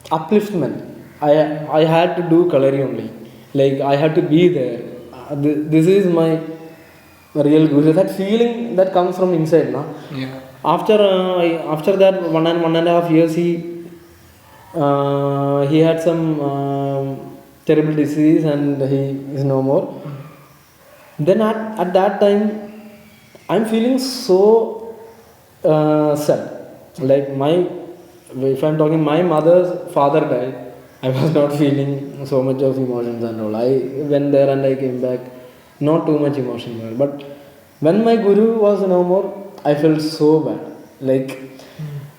upliftment. I had to do Kalari only. Like I had to be there. This is my real guru. That feeling that comes from inside, no? Yeah. After that 1.5 years, he had some terrible disease and he is no more. Then at that time, I'm feeling so sad. Like if I'm talking, my mother's father died. I was not feeling so much of emotions and all. I went there and I came back, not too much emotion. But when my guru was no more, I felt so bad. Like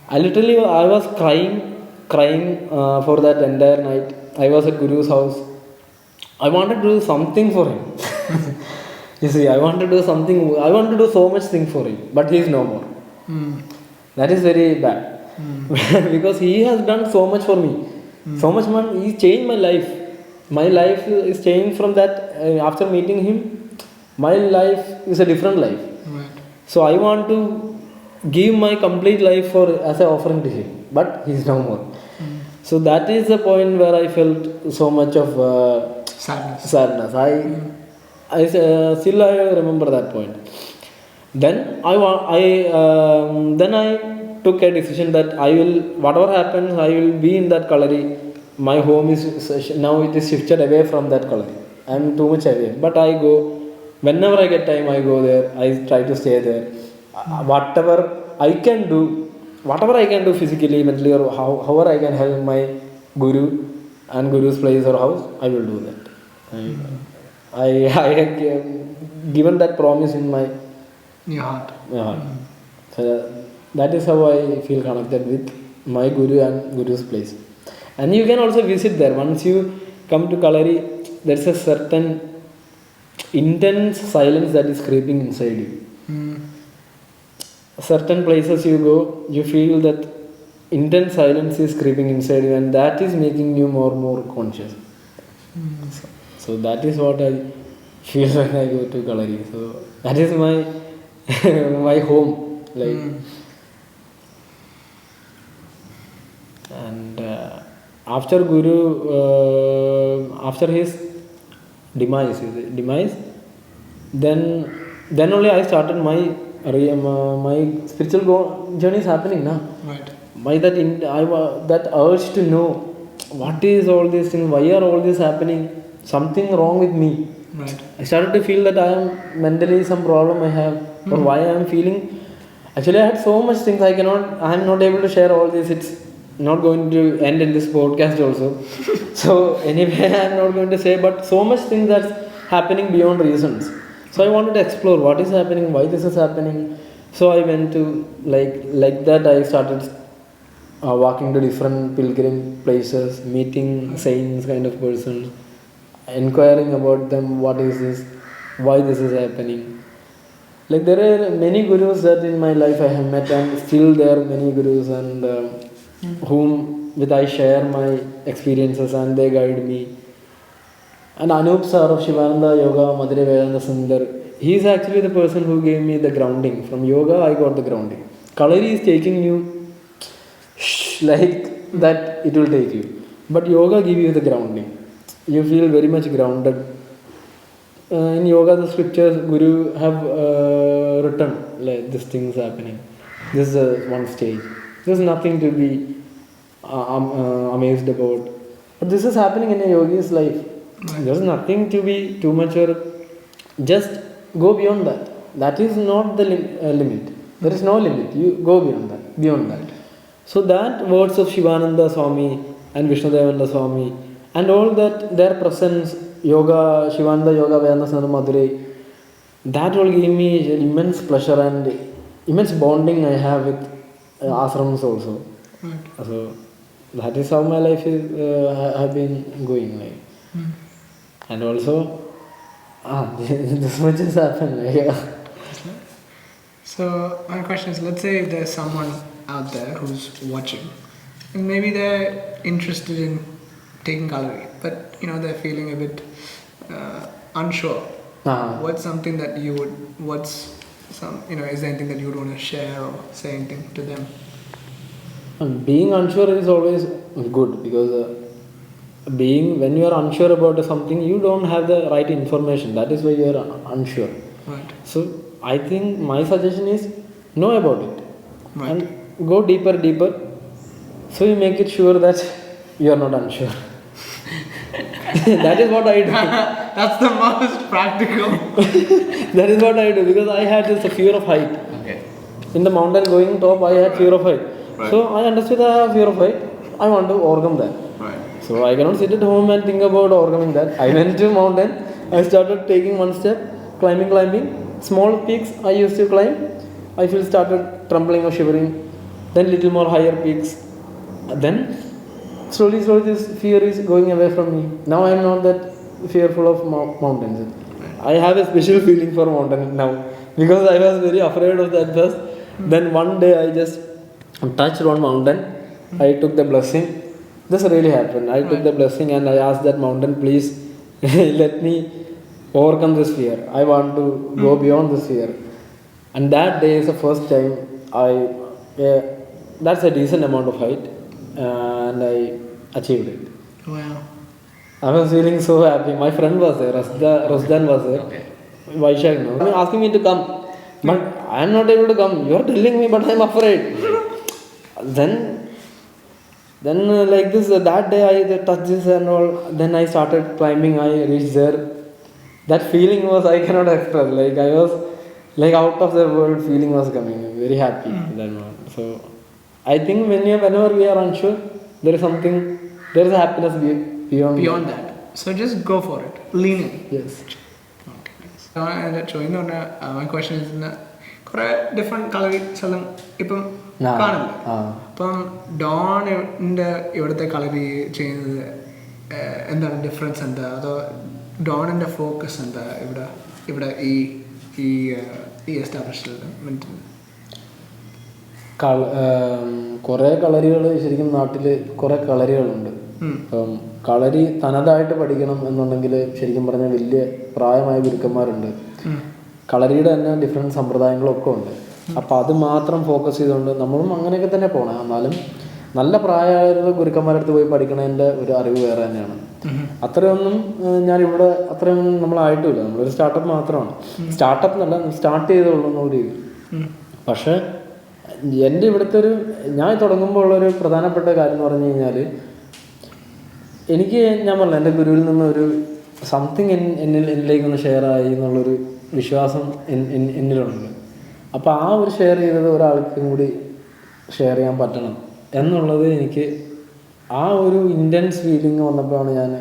I was crying for that entire night. I was at Guru's house. I wanted to do something for him. You see, I wanted to do something. I wanted to do so much thing for him, but he is no more. That is very bad because he has done so much for me. So much, man. He changed my life. My life is changed from that. After meeting him, my life is a different life. Right. So I want to give my complete life as an offering to him, but he is no more. So that is the point where I felt so much of sadness. I still remember that point. Then I took a decision that I will, whatever happens, I will be in that Kalari. My home is now, it is shifted away from that Kalari. I am too much away, but I go whenever I get time. I go there. I try to stay there. Whatever I can do physically, mentally, or however I can help my guru and guru's place or house, I will do that. I have given that promise in my heart. So that is how I feel connected with my guru and guru's place. And you can also visit there. Once you come to Kalari, there is a certain intense silence that is creeping inside you. Certain places you go, you feel that intense silence is creeping inside you, and that is making you more conscious. So that is what I feel when I go to Kalari. So that is my my home. And after Guru, after his demise, then only I started my spiritual journey is happening now. Right. By that that urge to know what is all these things? Why are all this happening? Something wrong with me. Right. I started to feel that I am mentally some problem I have, or why I am feeling. Actually, I had so much things I am not able to share all this. It's not going to end in this podcast also. So anyway, I am not going to say, but so much things that's happening beyond reasons. So I wanted to explore what is happening, why this is happening. So I went to like that. I started walking to different pilgrim places, meeting saints kind of persons, inquiring about them, what is this, why this is happening. Like there are many gurus that in my life I have met, and still there are many gurus and whom with I share my experiences and they guide me. And Anup sir of Shivananda Yoga Madhuri Vedanta Sundar, he is actually the person who gave me the grounding. From yoga I got the grounding. Kalari is taking you like that, it will take you, but yoga give you the grounding. You feel very much grounded. In yoga the scriptures guru have written like this things happening, this is one stage, there's nothing to be amazed about, but this is happening in a yogi's life. There's nothing to be too much, or just go beyond that. That is not the limit. There is no limit. You go beyond that. So that words of Shivananda Swami and Vishnudevananda Swami and all that, their presence, yoga, Shivananda Yoga Vedanta Sundar Madurai, that will give me immense pleasure and immense bonding I have with ashrams also. So that is how my life is have been going like. And also this much has happened. So my question is, let's say if there's someone out there who's watching and maybe they're interested in taking Kalari, but they're feeling a bit unsure. What's something that you would, is there anything that you would want to share or say anything to them? Being unsure is always good, because when you are unsure about something, you don't have the right information. That is why you are unsure. Right. So I think my suggestion is know about it. Right. And go deeper, so you make it sure that you are not unsure. That is what I do. That's the most practical. That is what I do, because I had this fear of height. Okay. In the mountain going top, I had fear of height. Right. So I understood I have fear of height. I want to overcome that. Right. So I cannot sit at home and think about overcoming that. I went to mountain. I started taking one step, climbing. Small peaks I used to climb. I feel started trembling or shivering. Then little more higher peaks. Then slowly this fear is going away from me. Now I am not that fearful of mountains. I have a special feeling for mountain now, because I was very afraid of that first. Then one day I just touched one mountain. I took the blessing. This really happened. I took the blessing and I asked that mountain, please let me overcome this fear. I want to go beyond this fear. And that day is the first time that's a decent amount of height, and I achieved it. Wow. I was feeling so happy. My friend was there, Rasdan was there. Okay. Vaisakh, no? Asking me to come, but I am not able to come. You are telling me, but I am afraid. Then like this, that day I touched this and all. Then I started climbing. I reached there. That feeling was, I cannot express. Like I was like out of the world feeling was coming. Very happy then. So I think whenever we are unsure, there is a happiness beyond that. So just go for it. Lean in. Yes. My question is, കുറെ different കളറി സ്ഥലം ഇപ്പം കാണില്ല. അപ്പം ഡോണിൻ്റെ ഇവിടുത്തെ കളറി ചെയ്യുന്നത് എന്താണ് difference എന്താ, അതോ ഡോണിൻ്റെ ഫോക്കസ് എന്താ ഇവിടെ ഈ എസ്റ്റാബ്ലിഷ്മെൻറ്റിൽ? കുറേ കളരികൾ ശരിക്കും നാട്ടിൽ കുറേ കളരികളുണ്ട്. അപ്പം കളരി തനതായിട്ട് പഠിക്കണം എന്നുണ്ടെങ്കിൽ ശരിക്കും പറഞ്ഞാൽ വലിയ പ്രായമായ ഗുരുക്കന്മാരുണ്ട്. കളരിയുടെ തന്നെ ഡിഫറെൻറ്റ് സമ്പ്രദായങ്ങളൊക്കെ ഉണ്ട്. അപ്പം അത് മാത്രം ഫോക്കസ് ചെയ്തുകൊണ്ട് നമ്മളും അങ്ങനെയൊക്കെ തന്നെ പോകണം. എന്നാലും നല്ല പ്രായമായ ഗുരുക്കന്മാരുടെ അടുത്ത് പോയി പഠിക്കണതിൻ്റെ ഒരു അറിവ് വേറെ തന്നെയാണ്. അത്രയൊന്നും ഞാനിവിടെ അത്രയൊന്നും നമ്മളായിട്ടില്ല. നമ്മളൊരു സ്റ്റാർട്ടപ്പ് മാത്രമാണ്. സ്റ്റാർട്ടപ്പ് എന്നല്ല, സ്റ്റാർട്ട് ചെയ്തുള്ളൂ എന്നുള്ള രീതി. പക്ഷേ എൻ്റെ ഇവിടുത്തെ ഞാൻ തുടങ്ങുമ്പോൾ ഉള്ളൊരു പ്രധാനപ്പെട്ട കാര്യം എന്ന് പറഞ്ഞു കഴിഞ്ഞാൽ, എനിക്ക് ഞാൻ പറഞ്ഞു എൻ്റെ ഗുരുവിൽ നിന്നൊരു സംതിങ് എന്നിലേക്കൊന്ന് ഷെയർ ആയി എന്നുള്ളൊരു വിശ്വാസം എന്നിലുണ്ട്. അപ്പോൾ ആ ഒരു ഷെയർ ചെയ്തത് ഒരാൾക്കും കൂടി ഷെയർ ചെയ്യാൻ പറ്റണം എന്നുള്ളത് എനിക്ക് ആ ഒരു ഇൻറ്റൻസ് ഫീലിംഗ് വന്നപ്പോഴാണ് ഞാൻ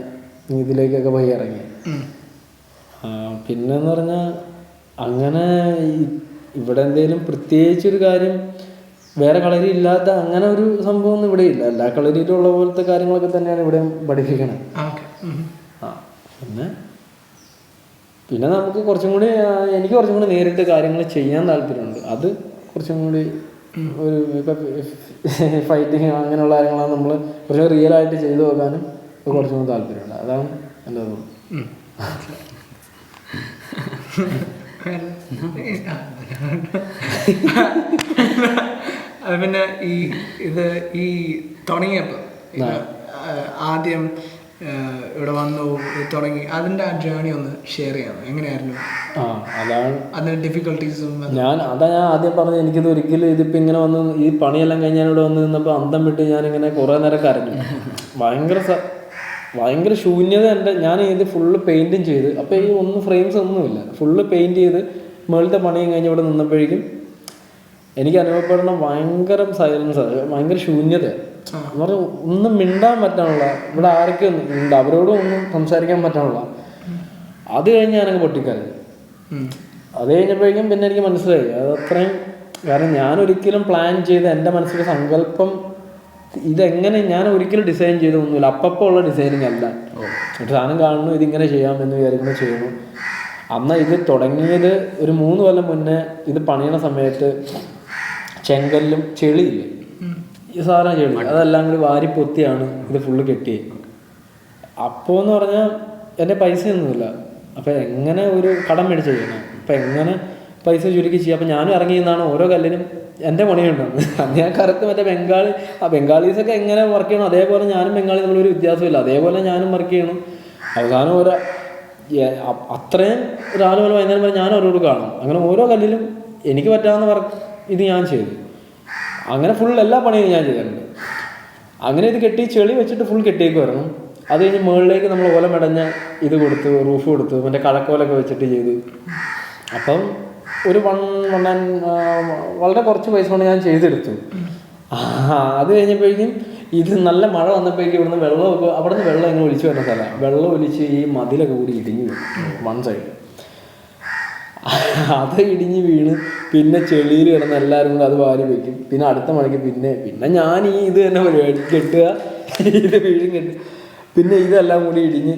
ഇതിലേക്കൊക്കെ പോയി ഇറങ്ങിയത്. പിന്നെന്ന് പറഞ്ഞാൽ അങ്ങനെ ഇവിടെ എന്തെങ്കിലും പ്രത്യേകിച്ചൊരു കാര്യം വേറെ കളരി ഇല്ലാത്ത അങ്ങനെ ഒരു സംഭവമൊന്നും ഇവിടെ ഇല്ല. എല്ലാ കളരിയിലും ഉള്ള പോലത്തെ കാര്യങ്ങളൊക്കെ തന്നെയാണ് ഇവിടെ പഠിപ്പിക്കണത്. പിന്നെ നമുക്ക് കുറച്ചും കൂടി എനിക്ക് കുറച്ചും കൂടി നേരിട്ട് കാര്യങ്ങൾ ചെയ്യാൻ താല്പര്യമുണ്ട്. അത് കുറച്ചും കൂടി ഒരു ഫൈറ്റിങ് അങ്ങനെയുള്ള കാര്യങ്ങളാണ് നമ്മൾ കുറച്ചും റിയലായിട്ട് ചെയ്തു നോക്കാനും കുറച്ചും കൂടി താല്പര്യമുണ്ട്. അതാണ് എൻ്റെ തോന്നുന്നു. പിന്നെ ഈ തുടങ്ങിയപ്പോൾ ആദ്യം ഇവിടെ വന്നു തുടങ്ങി അതിൻ്റെ ആ ജേണി ഒന്ന് ഷെയർ ചെയ്യാം. എങ്ങനെയായിരുന്നു? അതാണ് അതിൻ്റെ ഡിഫിക്കൽട്ടീസും. ഞാൻ ആദ്യം പറഞ്ഞത് എനിക്കിത് ഒരിക്കലും ഇതിപ്പോൾ ഇങ്ങനെ വന്ന് ഈ പണിയെല്ലാം കഴിഞ്ഞ് ഞാനിവിടെ വന്ന് നിന്നപ്പോൾ അന്തം വിട്ട് ഞാനിങ്ങനെ കുറേ നേരം കരഞ്ഞു. ഭയങ്കര ശൂന്യത. ഞാൻ ഇത് ഫുള്ള് പെയിൻറ്റും ചെയ്ത്, അപ്പോൾ ഈ ഫ്രെയിംസ് ഒന്നുമില്ല, ഫുള്ള് പെയിൻറ്റ് ചെയ്ത് മുകളിലത്തെ പണിയും കഴിഞ്ഞ് ഇവിടെ നിന്നപ്പോഴേക്കും എനിക്ക് അനുഭവപ്പെടുന്ന ഭയങ്കര സൈലൻസ്, ഭയങ്കര ശൂന്യത എന്ന് പറഞ്ഞാൽ ഒന്നും മിണ്ടാൻ പറ്റാനുള്ള, ഇവിടെ ആരൊക്കെ ഉണ്ട് അവരോടും ഒന്നും സംസാരിക്കാൻ പറ്റാനുള്ള. അത് കഴിഞ്ഞ് ഞാനങ്ങ് പൊട്ടിക്കരഞ്ഞു. അത് കഴിഞ്ഞപ്പോഴേക്കും പിന്നെ എനിക്ക് മനസ്സിലായി അത് അത്രയും, കാരണം ഞാനൊരിക്കലും പ്ലാൻ ചെയ്ത് എൻ്റെ മനസ്സിലെ സങ്കല്പം ഇതെങ്ങനെ ഞാൻ ഒരിക്കലും ഡിസൈൻ ചെയ്തൊന്നുമില്ല. അപ്പപ്പോൾ ഉള്ള ഡിസൈനിങ് അല്ല. ഒരു സാധനം കാണുന്നു, ഇതിങ്ങനെ ചെയ്യാമെന്ന് വിചാരിക്കുമ്പോൾ ചെയ്യണം. അന്ന് ഇത് തുടങ്ങിയത് ഒരു 3 കൊല്ലം മുന്നേ. ഇത് പണിയണ സമയത്ത് ചെങ്കല്ലും ചെളിയില്ലേ, ഈ സാധനം ചെളി, അതെല്ലാം കൂടി വാരി പൊത്തിയാണ് ഇത് ഫുള്ള് കെട്ടിയത്. അപ്പോൾ എന്ന് പറഞ്ഞാൽ എൻ്റെ പൈസയൊന്നുമില്ല. അപ്പം എങ്ങനെ ഒരു കടം മേടിച്ച് ചെയ്യണം, അപ്പം എങ്ങനെ പൈസ ചുരുക്കി ചെയ്യുക. അപ്പം ഞാനും ഇറങ്ങി നിന്നാണ് ഓരോ കല്ലിനും എൻ്റെ പണിയുണ്ടാകുന്നത്. അന്ന് ഞാൻ കറക്റ്റ് മറ്റേ ബംഗാളീസൊക്കെ എങ്ങനെ വർക്ക് ചെയ്യണം അതേപോലെ ഞാനും ബംഗാളി നമ്മളൊരു വ്യത്യാസമില്ല, അതേപോലെ ഞാനും വർക്ക് ചെയ്യണം. അവസാനം അത്രയും രാവിലെ മുതൽ വൈകുന്നേരം വരെ ഞാൻ അവരോട് കാണും. അങ്ങനെ ഓരോ കല്ലിലും എനിക്ക് പറ്റാവുന്ന വർക്ക് ഇത് ഞാൻ ചെയ്തു. അങ്ങനെ ഫുൾ എല്ലാ പണിയും ഞാൻ ചെയ്തിട്ടുണ്ട്. അങ്ങനെ ഇത് കെട്ടി ചെളി വെച്ചിട്ട് ഫുൾ കെട്ടിയേക്കുമായിരുന്നു. അത് കഴിഞ്ഞ് മുകളിലേക്ക് നമ്മൾ ഓല മെടഞ്ഞ ഇത് കൊടുത്തു, റൂഫ് കൊടുത്തു, മറ്റേ കഴക്കോലൊക്കെ വെച്ചിട്ട് ചെയ്തു. അപ്പം ഒരു വളരെ കുറച്ച് പൈസ കൊണ്ട് ഞാൻ ചെയ്തെടുത്തു. അത് കഴിഞ്ഞപ്പോഴേക്കും ഇത് നല്ല മഴ വന്നപ്പോഴേക്കും ഇവിടുന്ന് വെള്ളമൊക്കെ, അവിടെ നിന്ന് വെള്ളം ഇങ്ങനെ ഒലിച്ചു വരുന്ന സ്ഥലമാണ്. വെള്ളം ഒലിച്ച് ഈ മതിലൊക്കെ കൂടി ഇടിഞ്ഞു വീഴും വൺ സൈഡ്. അത് ഇടിഞ്ഞ് വീണ് പിന്നെ ചെളിയിൽ കിടന്ന് എല്ലാവരും കൂടെ അത് വാരി വയ്ക്കും. പിന്നെ അടുത്ത മണിക്ക് പിന്നെ ഞാൻ ഇത് തന്നെ പരിപാടി, കെട്ടുക, ഇത് വീഴും കെട്ടുക. പിന്നെ ഇതെല്ലാം കൂടി ഇടിഞ്ഞ്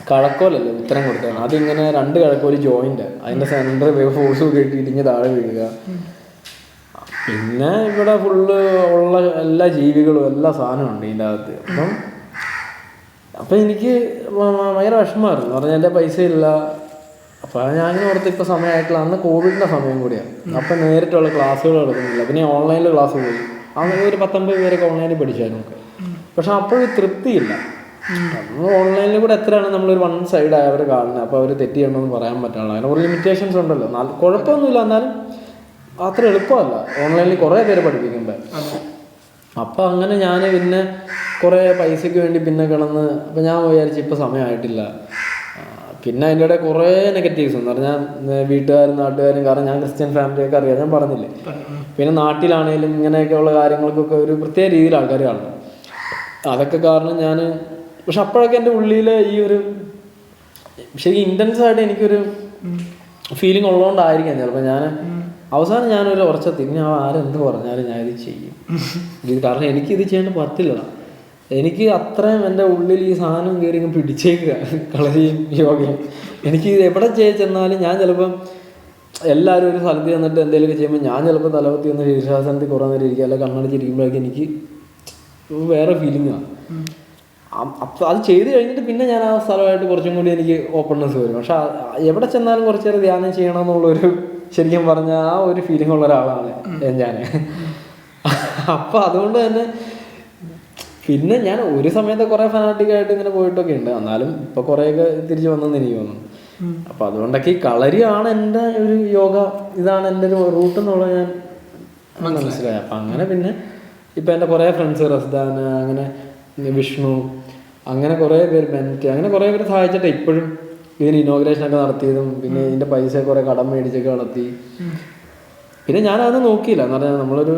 കഴക്കോലല്ലേ ഉത്തരം കൊടുത്തതാണ്. അതിങ്ങനെ 2 കഴക്കോല് ജോയിൻ്റ്, അതിൻ്റെ സെൻറ്റർ ഫോഴ്സ് ഒക്കെ ഇട്ട് ഇടിഞ്ഞ് താഴെ വീഴുക. പിന്നെ ഇവിടെ ഫുള്ള് ഉള്ള എല്ലാ ജീവികളും എല്ലാ സാധനവും ഉണ്ട് ഇതിൻ്റെ അകത്ത്. അപ്പം എനിക്ക് ഭയങ്കര വിഷമമായിരുന്നു. പറഞ്ഞാൽ എൻ്റെ പൈസ ഇല്ല. അപ്പോൾ ഞാനിങ്ങനെ ഓർത്ത് ഇപ്പോൾ സമയമായിട്ടില്ല. അന്ന് കോവിഡിൻ്റെ സമയം കൂടിയാണ്. അപ്പം നേരിട്ടുള്ള ക്ലാസ്സുകൾ നടക്കുന്നില്ല. പിന്നെ ഓൺലൈനിൽ ക്ലാസ് പോയി. അങ്ങനെ ഒരു 19 പേരൊക്കെ ഓൺലൈനിൽ പഠിച്ചായിരുന്നു. പക്ഷെ അപ്പോഴും തൃപ്തിയില്ല. നമ്മൾ ഓൺലൈനിൽ കൂടെ എത്രയാണ് നമ്മളൊരു വൺ സൈഡായി അവർ കാണുന്നത്. അപ്പോൾ അവർ തെറ്റ് ചെയ്യണമെന്ന് പറയാൻ പറ്റുള്ളൂ. അതിന് കുറേ ലിമിറ്റേഷൻസ് ഉണ്ടല്ലോ. കുഴപ്പമൊന്നുമില്ല, എന്നാലും അത്ര എളുപ്പമല്ല ഓൺലൈനിൽ കുറേ പേര് പഠിപ്പിക്കുമ്പോൾ. അപ്പോൾ അങ്ങനെ ഞാൻ പിന്നെ കുറേ പൈസയ്ക്ക് വേണ്ടി പിന്നെ കിടന്ന്, അപ്പോൾ ഞാൻ വിചാരിച്ചു ഇപ്പോൾ സമയമായിട്ടില്ല. പിന്നെ അതിൻ്റെ ഇടയിൽ കുറേ നെഗറ്റീവ്സ് എന്ന് പറഞ്ഞാൽ വീട്ടുകാരും നാട്ടുകാരും, കാരണം ഞാൻ ക്രിസ്ത്യൻ ഫാമിലിയൊക്കെ അറിയാം, ഞാൻ പറഞ്ഞില്ലേ. പിന്നെ നാട്ടിലാണെങ്കിലും ഇങ്ങനെയൊക്കെയുള്ള കാര്യങ്ങൾക്കൊക്കെ ഒരു പ്രത്യേക രീതിയിൽ ആൾക്കാർ കാണും. അതൊക്കെ കാരണം ഞാൻ, പക്ഷെ അപ്പോഴൊക്കെ എൻ്റെ ഉള്ളിൽ ഈ ഒരു ശരിക്കും ഇൻറ്റൻസായിട്ട് എനിക്കൊരു ഫീലിംഗ് ഉള്ളതുകൊണ്ടായിരിക്കാം ചിലപ്പോൾ ഞാൻ അവസാനം ഞാനൊരു ഉറച്ചെത്തി, ഞാൻ ആരെന്ത് പറഞ്ഞാലും ഞാൻ ഇത് ചെയ്യും. കാരണം എനിക്കിത് ചെയ്യാൻ പറ്റില്ല. എനിക്ക് അത്രയും എൻ്റെ ഉള്ളിൽ ഈ സാധനം കയറി ഇങ്ങ് പിടിച്ചേക്കുക, കളരിയും യോഗയും. എനിക്ക് എവിടെ ചെന്നാലും ഞാൻ ചിലപ്പം എല്ലാവരും ഒരു സ്ഥലത്ത് ചെന്നിട്ട് എന്തെങ്കിലുമൊക്കെ ചെയ്യുമ്പോൾ ഞാൻ ചിലപ്പോൾ തലവത്തി വന്ന് ശീർഷാസനത്തിൽ കുറേ നേരം ഇരിക്കുക, അല്ലെങ്കിൽ കണ്ണടിച്ചിരിക്കുമ്പോഴേക്കും എനിക്ക് വേറെ ഫീലിംഗാണ്. അപ്പോൾ അത് ചെയ്ത് കഴിഞ്ഞിട്ട് പിന്നെ ഞാൻ ആ സ്ഥലമായിട്ട് കുറച്ചും കൂടി എനിക്ക് ഓപ്പൺനെസ് വരും. പക്ഷെ എവിടെ ചെന്നാലും കുറച്ച് നേരം ധ്യാനം ചെയ്യണമെന്നുള്ളൊരു, ശരിക്കും പറഞ്ഞാൽ ആ ഒരു ഫീലിംഗ് ഉള്ള ഒരാളാണ് ഞാൻ. അപ്പോൾ അതുകൊണ്ട് തന്നെ പിന്നെ ഞാൻ ഒരു സമയത്ത് കുറേ ഫനാറ്റിക്കായിട്ട് ഇങ്ങനെ പോയിട്ടൊക്കെ ഉണ്ട്. എന്നാലും ഇപ്പോൾ കുറേയൊക്കെ തിരിച്ച് വന്നെന്ന് എനിക്ക് തോന്നുന്നു. അപ്പോൾ അതുകൊണ്ടൊക്കെ ഈ കളരിയാണ് എൻ്റെ ഒരു യോഗ, ഇതാണ് എൻ്റെ ഒരു റൂട്ട് എന്നുള്ളത് ഞാൻ മനസ്സിലായി. അപ്പം അങ്ങനെ പിന്നെ ഇപ്പം എൻ്റെ കുറേ ഫ്രണ്ട്സ്, റസ്ദാൻ, അങ്ങനെ വിഷ്ണു, അങ്ങനെ കുറേ പേര് ബെൻറ്റ് അങ്ങനെ കുറേ പേര് സഹായിച്ചിട്ട് ഇപ്പോഴും ഇതിന് ഇനോഗ്രേഷനൊക്കെ നടത്തിയതും പിന്നെ ഇതിൻ്റെ പൈസ കുറേ കടം മേടിച്ചൊക്കെ നടത്തി. പിന്നെ ഞാനതൊന്നും നോക്കിയില്ല എന്ന് പറഞ്ഞാൽ നമ്മളൊരു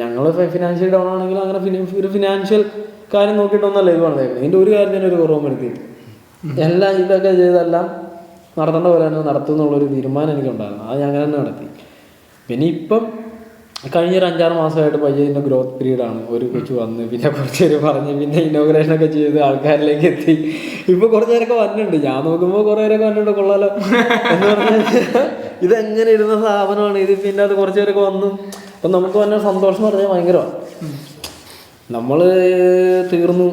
ഞങ്ങൾ ഫിനാൻഷ്യൽ ഡൗൺ ആണെങ്കിലും അങ്ങനെ ഒരു ഫിനാൻഷ്യൽ കാര്യം നോക്കിയിട്ടൊന്നല്ല ഇത് പറഞ്ഞേക്കുന്നത്. ഇതിൻ്റെ ഒരു കാര്യം ഒരു കുറവും വരുത്തിയിട്ട് എല്ലാം ഇതൊക്കെ ചെയ്തെല്ലാം നടത്തേണ്ട പോലെ തന്നെ നടത്തും എന്നുള്ളൊരു തീരുമാനം എനിക്കുണ്ടായിരുന്നു. അത് ഞാൻ അങ്ങനെ തന്നെ നടത്തി. പിന്നെ ഇപ്പം കഴിഞ്ഞൊരു 5-6 മാസമായിട്ട് പയ്യെ ഇതിൻ്റെ ഗ്രോത്ത് പീരീഡാണ്. ഒരു കൊച്ചു വന്ന് പിന്നെ കുറച്ച് പേര് പറഞ്ഞ് പിന്നെ ഇനോഗ്രേഷനൊക്കെ ചെയ്ത് ആൾക്കാരിലേക്ക് എത്തി. ഇപ്പോൾ കുറച്ച് പേരൊക്കെ വന്നിട്ടുണ്ട്. ഞാൻ നോക്കുമ്പോൾ കുറേ പേരൊക്കെ വന്നിട്ടുണ്ട്, കൊള്ളാലോ എന്ന് പറഞ്ഞാൽ ഇതെങ്ങനെ ഇരുന്ന സ്ഥാപനമാണ് ഇത്. പിന്നെ അത് കുറച്ച് പേരൊക്കെ വന്നു. അപ്പം നമുക്ക് തന്നെ സന്തോഷം എന്ന് പറഞ്ഞാൽ ഭയങ്കരമാണ്. നമ്മൾ തീർന്നു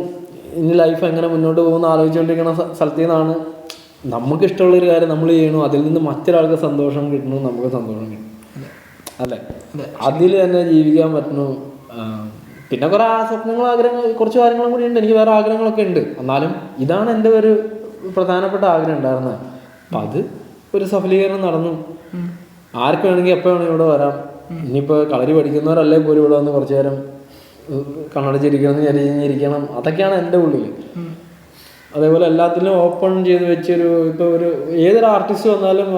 ഇനി ലൈഫ് എങ്ങനെ മുന്നോട്ട് പോകുന്ന ആലോചിച്ചുകൊണ്ടിരിക്കുന്ന സ്ഥലത്തു നിന്നാണ് നമുക്ക് ഇഷ്ടമുള്ളൊരു കാര്യം നമ്മൾ ചെയ്യണു, അതിൽ നിന്ന് മറ്റൊരാൾക്ക് സന്തോഷം കിട്ടണു, നമുക്ക് സന്തോഷം കിട്ടും അല്ലേ, അതിൽ തന്നെ ജീവിക്കാൻ പറ്റണു. പിന്നെ കുറേ സ്വപ്നങ്ങൾ ആഗ്രഹങ്ങൾ കുറച്ച് കാര്യങ്ങളും കൂടി ഉണ്ട്. എനിക്ക് വേറെ ആഗ്രഹങ്ങളൊക്കെ ഉണ്ട്. എന്നാലും ഇതാണ് എൻ്റെ ഒരു പ്രധാനപ്പെട്ട ആഗ്രഹം ഉണ്ടായിരുന്നത്. അപ്പം അത് ഒരു സഫലീകരണം നടന്നു. ആർക്ക് വേണമെങ്കിൽ എപ്പോൾ വേണമെങ്കിൽ ഇവിടെ വരാം. ഇനിയിപ്പോൾ കളരി പഠിക്കുന്നവരല്ലേ പോലും ഇവിടെ വന്ന് കുറച്ച് നേരം കണ്ണടച്ചിരിക്കണം, ഞെരിഞ്ഞിരിക്കണം, അതൊക്കെയാണ് എൻ്റെ ഉള്ളിൽ. അതേപോലെ എല്ലാത്തിലും ഓപ്പൺ ചെയ്ത് വെച്ചൊരു ഇപ്പോൾ ഏതൊരു ആർട്ടിസ്റ്റ് വന്നാലും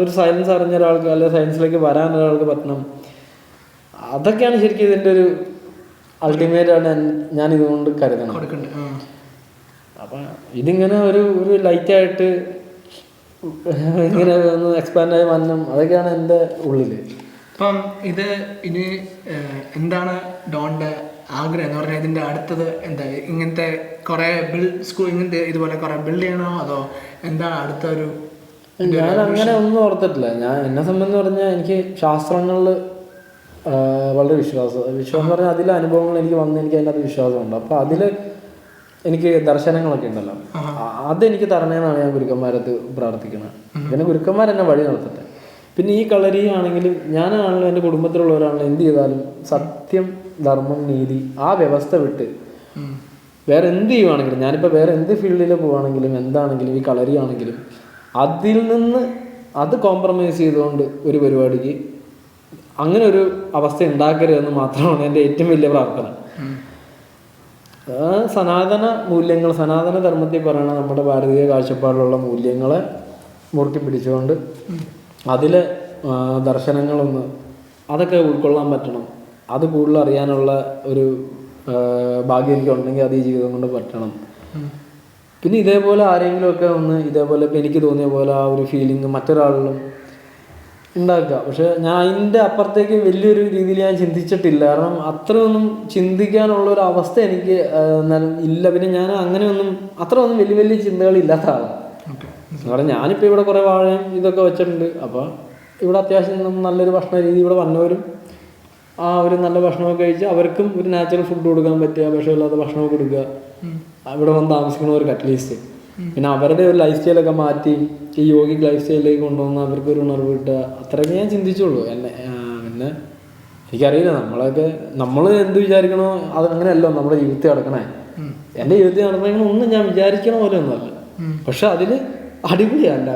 ഒരു സയൻസ് അറിഞ്ഞ ഒരാൾക്ക് അല്ലെങ്കിൽ സയൻസിലേക്ക് വരാൻ ഒരാൾക്ക് പറ്റണം. അതൊക്കെയാണ് ശരിക്കും ഇതിൻ്റെ ഒരു അൾട്ടിമേറ്റ് ആണ് ഞാൻ ഇതുകൊണ്ട് കരുതണം. അപ്പം ഇതിങ്ങനെ ഒരു ലൈറ്റായിട്ട് ഇങ്ങനെ ഒന്ന് എക്സ്പാൻഡായി വരണം, അതൊക്കെയാണ് എൻ്റെ ഉള്ളിൽ. അപ്പം ഇത് ഇനി എന്താണ് ഡോണിൻ്റെ ആഗ്രഹം എന്ന് പറഞ്ഞാൽ ഇതിൻ്റെ അടുത്തത് എന്താ? ഇങ്ങനത്തെ കുറേ സ്കൂൾ ഇങ്ങനത്തെ ഇതുപോലെ കുറേ ബിൽഡ് ചെയ്യണോ അതോ എന്താണ് അടുത്ത ഒരു? ഞാൻ അങ്ങനെ ഒന്നും ഓർത്തിട്ടില്ല. ഞാൻ എന്നെ സംബന്ധിച്ച് പറഞ്ഞാൽ എനിക്ക് ശാസ്ത്രങ്ങളിൽ വളരെ വിശ്വാസം പറഞ്ഞാൽ അതിലെ അനുഭവങ്ങൾ എനിക്ക് വന്ന് എനിക്ക് അതിനകത്ത് വിശ്വാസമുണ്ട്. അപ്പോൾ അതിൽ എനിക്ക് ദർശനങ്ങളൊക്കെ ഉണ്ടല്ലോ, അതെനിക്ക് തരണേന്നാണ് ഞാൻ ഗുരുക്കന്മാരത്ത് പ്രാർത്ഥിക്കുന്നത്. പിന്നെ ഗുരുക്കന്മാരെന്നെ വഴി നടത്തട്ടെ. പിന്നെ ഈ കളരി ആണെങ്കിലും ഞാനാണെങ്കിലും എൻ്റെ കുടുംബത്തിലുള്ളവരാണെങ്കിലും എന്ത് ചെയ്താലും സത്യം, ധർമ്മം, നീതി ആ വ്യവസ്ഥ വിട്ട് വേറെ എന്ത് ചെയ്യുവാണെങ്കിലും, ഞാനിപ്പോൾ വേറെ എന്ത് ഫീൽഡിൽ പോവുകയാണെങ്കിലും എന്താണെങ്കിലും ഈ കളരി ആണെങ്കിലും അതിൽ നിന്ന് അത് കോംപ്രമൈസ് ചെയ്തുകൊണ്ട് ഒരു പരിപാടിക്ക് അങ്ങനെ ഒരു അവസ്ഥ ഉണ്ടാക്കരുതെന്ന് മാത്രമാണ് എൻ്റെ ഏറ്റവും വലിയ പ്രാർത്ഥന. സനാതന മൂല്യങ്ങൾ, സനാതന ധർമ്മത്തിൽ പറയണ നമ്മുടെ ഭാരതീയ കാഴ്ചപ്പാടിലുള്ള മൂല്യങ്ങളെ മുറുക്കി പിടിച്ചുകൊണ്ട് അതിലെ ദർശനങ്ങളൊന്ന് അതൊക്കെ ഉൾക്കൊള്ളാൻ പറ്റണം. അത് കൂടുതൽ അറിയാനുള്ള ഒരു ഭാഗ്യം എനിക്കുണ്ടെങ്കിൽ അത് ഈ ജീവിതം കൊണ്ട് പറ്റണം. പിന്നെ ഇതേപോലെ ആരെങ്കിലുമൊക്കെ ഒന്ന് ഇതേപോലെ ഇപ്പം എനിക്ക് തോന്നിയ പോലെ ആ ഒരു ഫീലിംഗ് മറ്റൊരാളിലും ഉണ്ടാക്കുക. പക്ഷെ ഞാൻ അതിൻ്റെ അപ്പുറത്തേക്ക് വലിയൊരു രീതിയിൽ ഞാൻ ചിന്തിച്ചിട്ടില്ല. കാരണം അത്രയൊന്നും ചിന്തിക്കാനുള്ള ഒരു അവസ്ഥ എനിക്ക് ഇല്ല. പിന്നെ ഞാൻ അങ്ങനെയൊന്നും അത്രയൊന്നും വലിയ ചിന്തകളില്ലാത്ത ആളാണ്. കാരണം ഞാനിപ്പോൾ ഇവിടെ കുറേ വാഴയും ഇതൊക്കെ വെച്ചിട്ടുണ്ട്. അപ്പോൾ ഇവിടെ അത്യാവശ്യം നല്ലൊരു ഭക്ഷണ രീതി, ഇവിടെ വന്നവരും ആ ഒരു നല്ല ഭക്ഷണമൊക്കെ കഴിച്ച് അവർക്കും ഒരു നാച്ചുറൽ ഫുഡ് കൊടുക്കാൻ പറ്റുക, വിഷമില്ലാത്ത ഭക്ഷണമൊക്കെ കൊടുക്കുക, ഇവിടെ വന്ന് താമസിക്കണവർക്ക് അറ്റ്ലീസ്റ്റ്. പിന്നെ അവരുടെ ഒരു ലൈഫ് സ്റ്റൈലൊക്കെ മാറ്റി ഈ യോഗിക് ലൈഫ് സ്റ്റൈലിലേക്ക് കൊണ്ടുവന്ന് അവർക്കൊരു ഉണർവ് കിട്ടുക, അത്രയൊക്കെ ഞാൻ ചിന്തിച്ചുള്ളൂ. പിന്നെ എനിക്കറിയില്ല നമ്മൾ എന്ത് വിചാരിക്കണോ അത് അങ്ങനെയല്ലോ നമ്മുടെ ജീവിതത്തിൽ നടക്കണേ. എൻ്റെ ജീവിതത്തിൽ നടക്കണമെങ്കിൽ ഒന്നും ഞാൻ വിചാരിക്കണ പോലെ ഒന്നുമല്ല, പക്ഷെ അതിൽ അടിപൊളിയല്ല.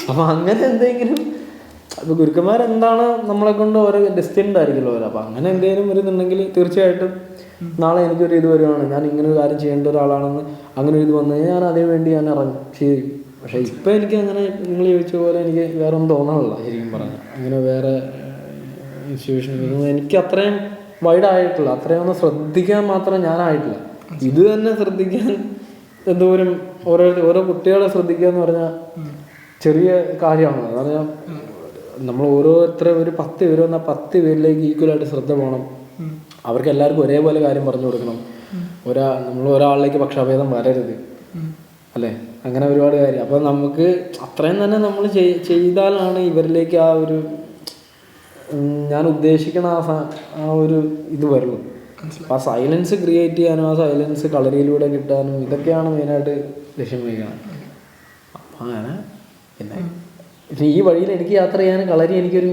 അപ്പം അങ്ങനെ എന്തെങ്കിലും അപ്പോൾ ഗുരുക്കന്മാരെന്താണ് നമ്മളെ കൊണ്ട് ഓരോ ഡെസ്റ്റിൻഡ് ആയിരിക്കുമല്ലോ ഓരോ. അപ്പം അങ്ങനെ എന്തെങ്കിലും ഒരു ഇതുണ്ടെങ്കിൽ തീർച്ചയായിട്ടും നാളെ എനിക്കൊരു ഇത് വരുവാണ്, ഞാൻ ഇങ്ങനെ ഒരു കാര്യം ചെയ്യേണ്ട ഒരാളാണെന്ന് അങ്ങനെ ഒരു ഇത് വന്നു കഴിഞ്ഞാൽ ഞാൻ അതിനു വേണ്ടി ഞാൻ ഇറങ്ങും ചെയ്യും. പക്ഷേ ഇപ്പം എനിക്ക് അങ്ങനെ നിങ്ങൾ ചോദിച്ച പോലെ എനിക്ക് വേറെ ഒന്നും തോന്നാറില്ല ശരിക്കും പറഞ്ഞാൽ. അങ്ങനെ വേറെ ഇൻസ്റ്റിറ്റ്യൂഷൻ എനിക്ക് അത്രയും വൈഡായിട്ടില്ല, അത്രയും ഒന്ന് ശ്രദ്ധിക്കാൻ മാത്രം ഞാനായിട്ടില്ല. ഇത് തന്നെ ശ്രദ്ധിക്കാൻ എന്തോരം ഓരോ കുട്ടികളെ ശ്രദ്ധിക്കുക എന്ന് പറഞ്ഞാൽ ചെറിയ കാര്യമാണ്. എന്ന് പറഞ്ഞാൽ നമ്മൾ ഓരോരുത്തരും ഒരു 10 പേര് വന്നാൽ 10 പേരിലേക്ക് ഈക്വലായിട്ട് ശ്രദ്ധ പോകണം. അവർക്ക് എല്ലാവർക്കും ഒരേപോലെ കാര്യം പറഞ്ഞു കൊടുക്കണം. നമ്മൾ ഒരാളിലേക്ക് പക്ഷാഭേദം വരരുത് അല്ലേ, അങ്ങനെ ഒരുപാട് കാര്യം. അപ്പോൾ നമുക്ക് അത്രയും തന്നെ നമ്മൾ ചെയ്താലാണ് ഇവരിലേക്ക് ആ ഒരു ഞാൻ ഉദ്ദേശിക്കണ ആ ഒരു ഇത് വരുള്ളൂ. അപ്പോൾ ആ സൈലൻസ് ക്രിയേറ്റ് ചെയ്യാനും ആ സൈലൻസ് കളരിയിലൂടെ കിട്ടാനും ഇതൊക്കെയാണ് മെയിനായിട്ട് ലക്ഷ്യം വയ്ക്കുന്നത്. അപ്പം അങ്ങനെ പിന്നെ ഈ വഴിയിൽ എനിക്ക് യാത്ര ചെയ്യാൻ കളരി എനിക്കൊരു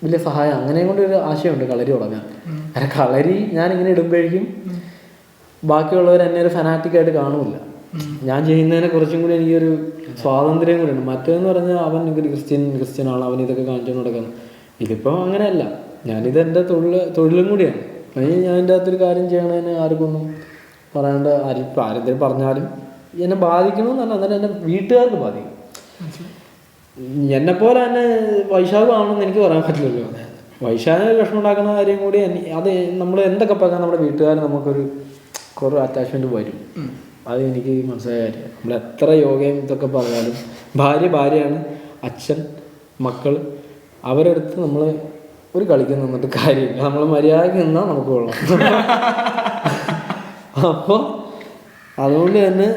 വലിയ സഹായം, അങ്ങനെയും കൊണ്ട് ഒരു ആശയമുണ്ട് കളരി തുടങ്ങാൻ. കാരണം കളരി ഞാനിങ്ങനെ ഇടുമ്പോഴേക്കും ബാക്കിയുള്ളവർ എന്നെ ഒരു ഫനാറ്റിക്കായിട്ട് കാണുമില്ല. ഞാൻ ചെയ്യുന്നതിനെ കുറച്ചും കൂടി എനിക്കൊരു സ്വാതന്ത്ര്യം കൂടി ഉണ്ട്. മറ്റേന്ന് പറഞ്ഞാൽ അവൻ ഒരു ക്രിസ്ത്യനാണ്, അവൻ ഇതൊക്കെ കാണിച്ചുകൊണ്ട് നടക്കുന്നത്. ഇതിപ്പോൾ അങ്ങനെയല്ല, ഞാനിത് എൻ്റെ തൊഴിലും കൂടിയാണ്. ഞാൻ ഇതിൻ്റെ അകത്തൊരു കാര്യം ചെയ്യണതിന് ആർക്കൊന്നും പറയാണ്ട് ആരും ആരെന്തെങ്കിലും പറഞ്ഞാലും എന്നെ ബാധിക്കണമെന്നല്ല, എന്നാലും എൻ്റെ വീട്ടുകാർക്ക് ബാധിക്കും. എന്നെപ്പോലെ തന്നെ വൈശാഖ് ആണെന്ന് എനിക്ക് പറയാൻ പറ്റില്ലല്ലോ. വൈശാഖിന് വിഷമം ഉണ്ടാക്കുന്ന കാര്യം കൂടി അത് നമ്മൾ എന്തൊക്കെ പറഞ്ഞാൽ നമ്മുടെ വീട്ടുകാർ നമുക്കൊരു കുറേ അറ്റാച്ച്മെൻറ്റ് വരും. അത് എനിക്ക് മനസ്സിലായ കാര്യം. നമ്മൾ എത്ര യോഗയും ഇതൊക്കെ പറഞ്ഞാലും ഭാര്യയാണ്, അച്ഛൻ, മക്കൾ, അവരെടുത്ത് നമ്മൾ ഒരു കളിക്ക് നിന്നിട്ട് കാര്യമില്ല. നമ്മൾ മര്യാദയ്ക്ക് നിന്നാൽ നമുക്ക് കൊള്ളാം. അപ്പോൾ അതുകൊണ്ട് തന്നെ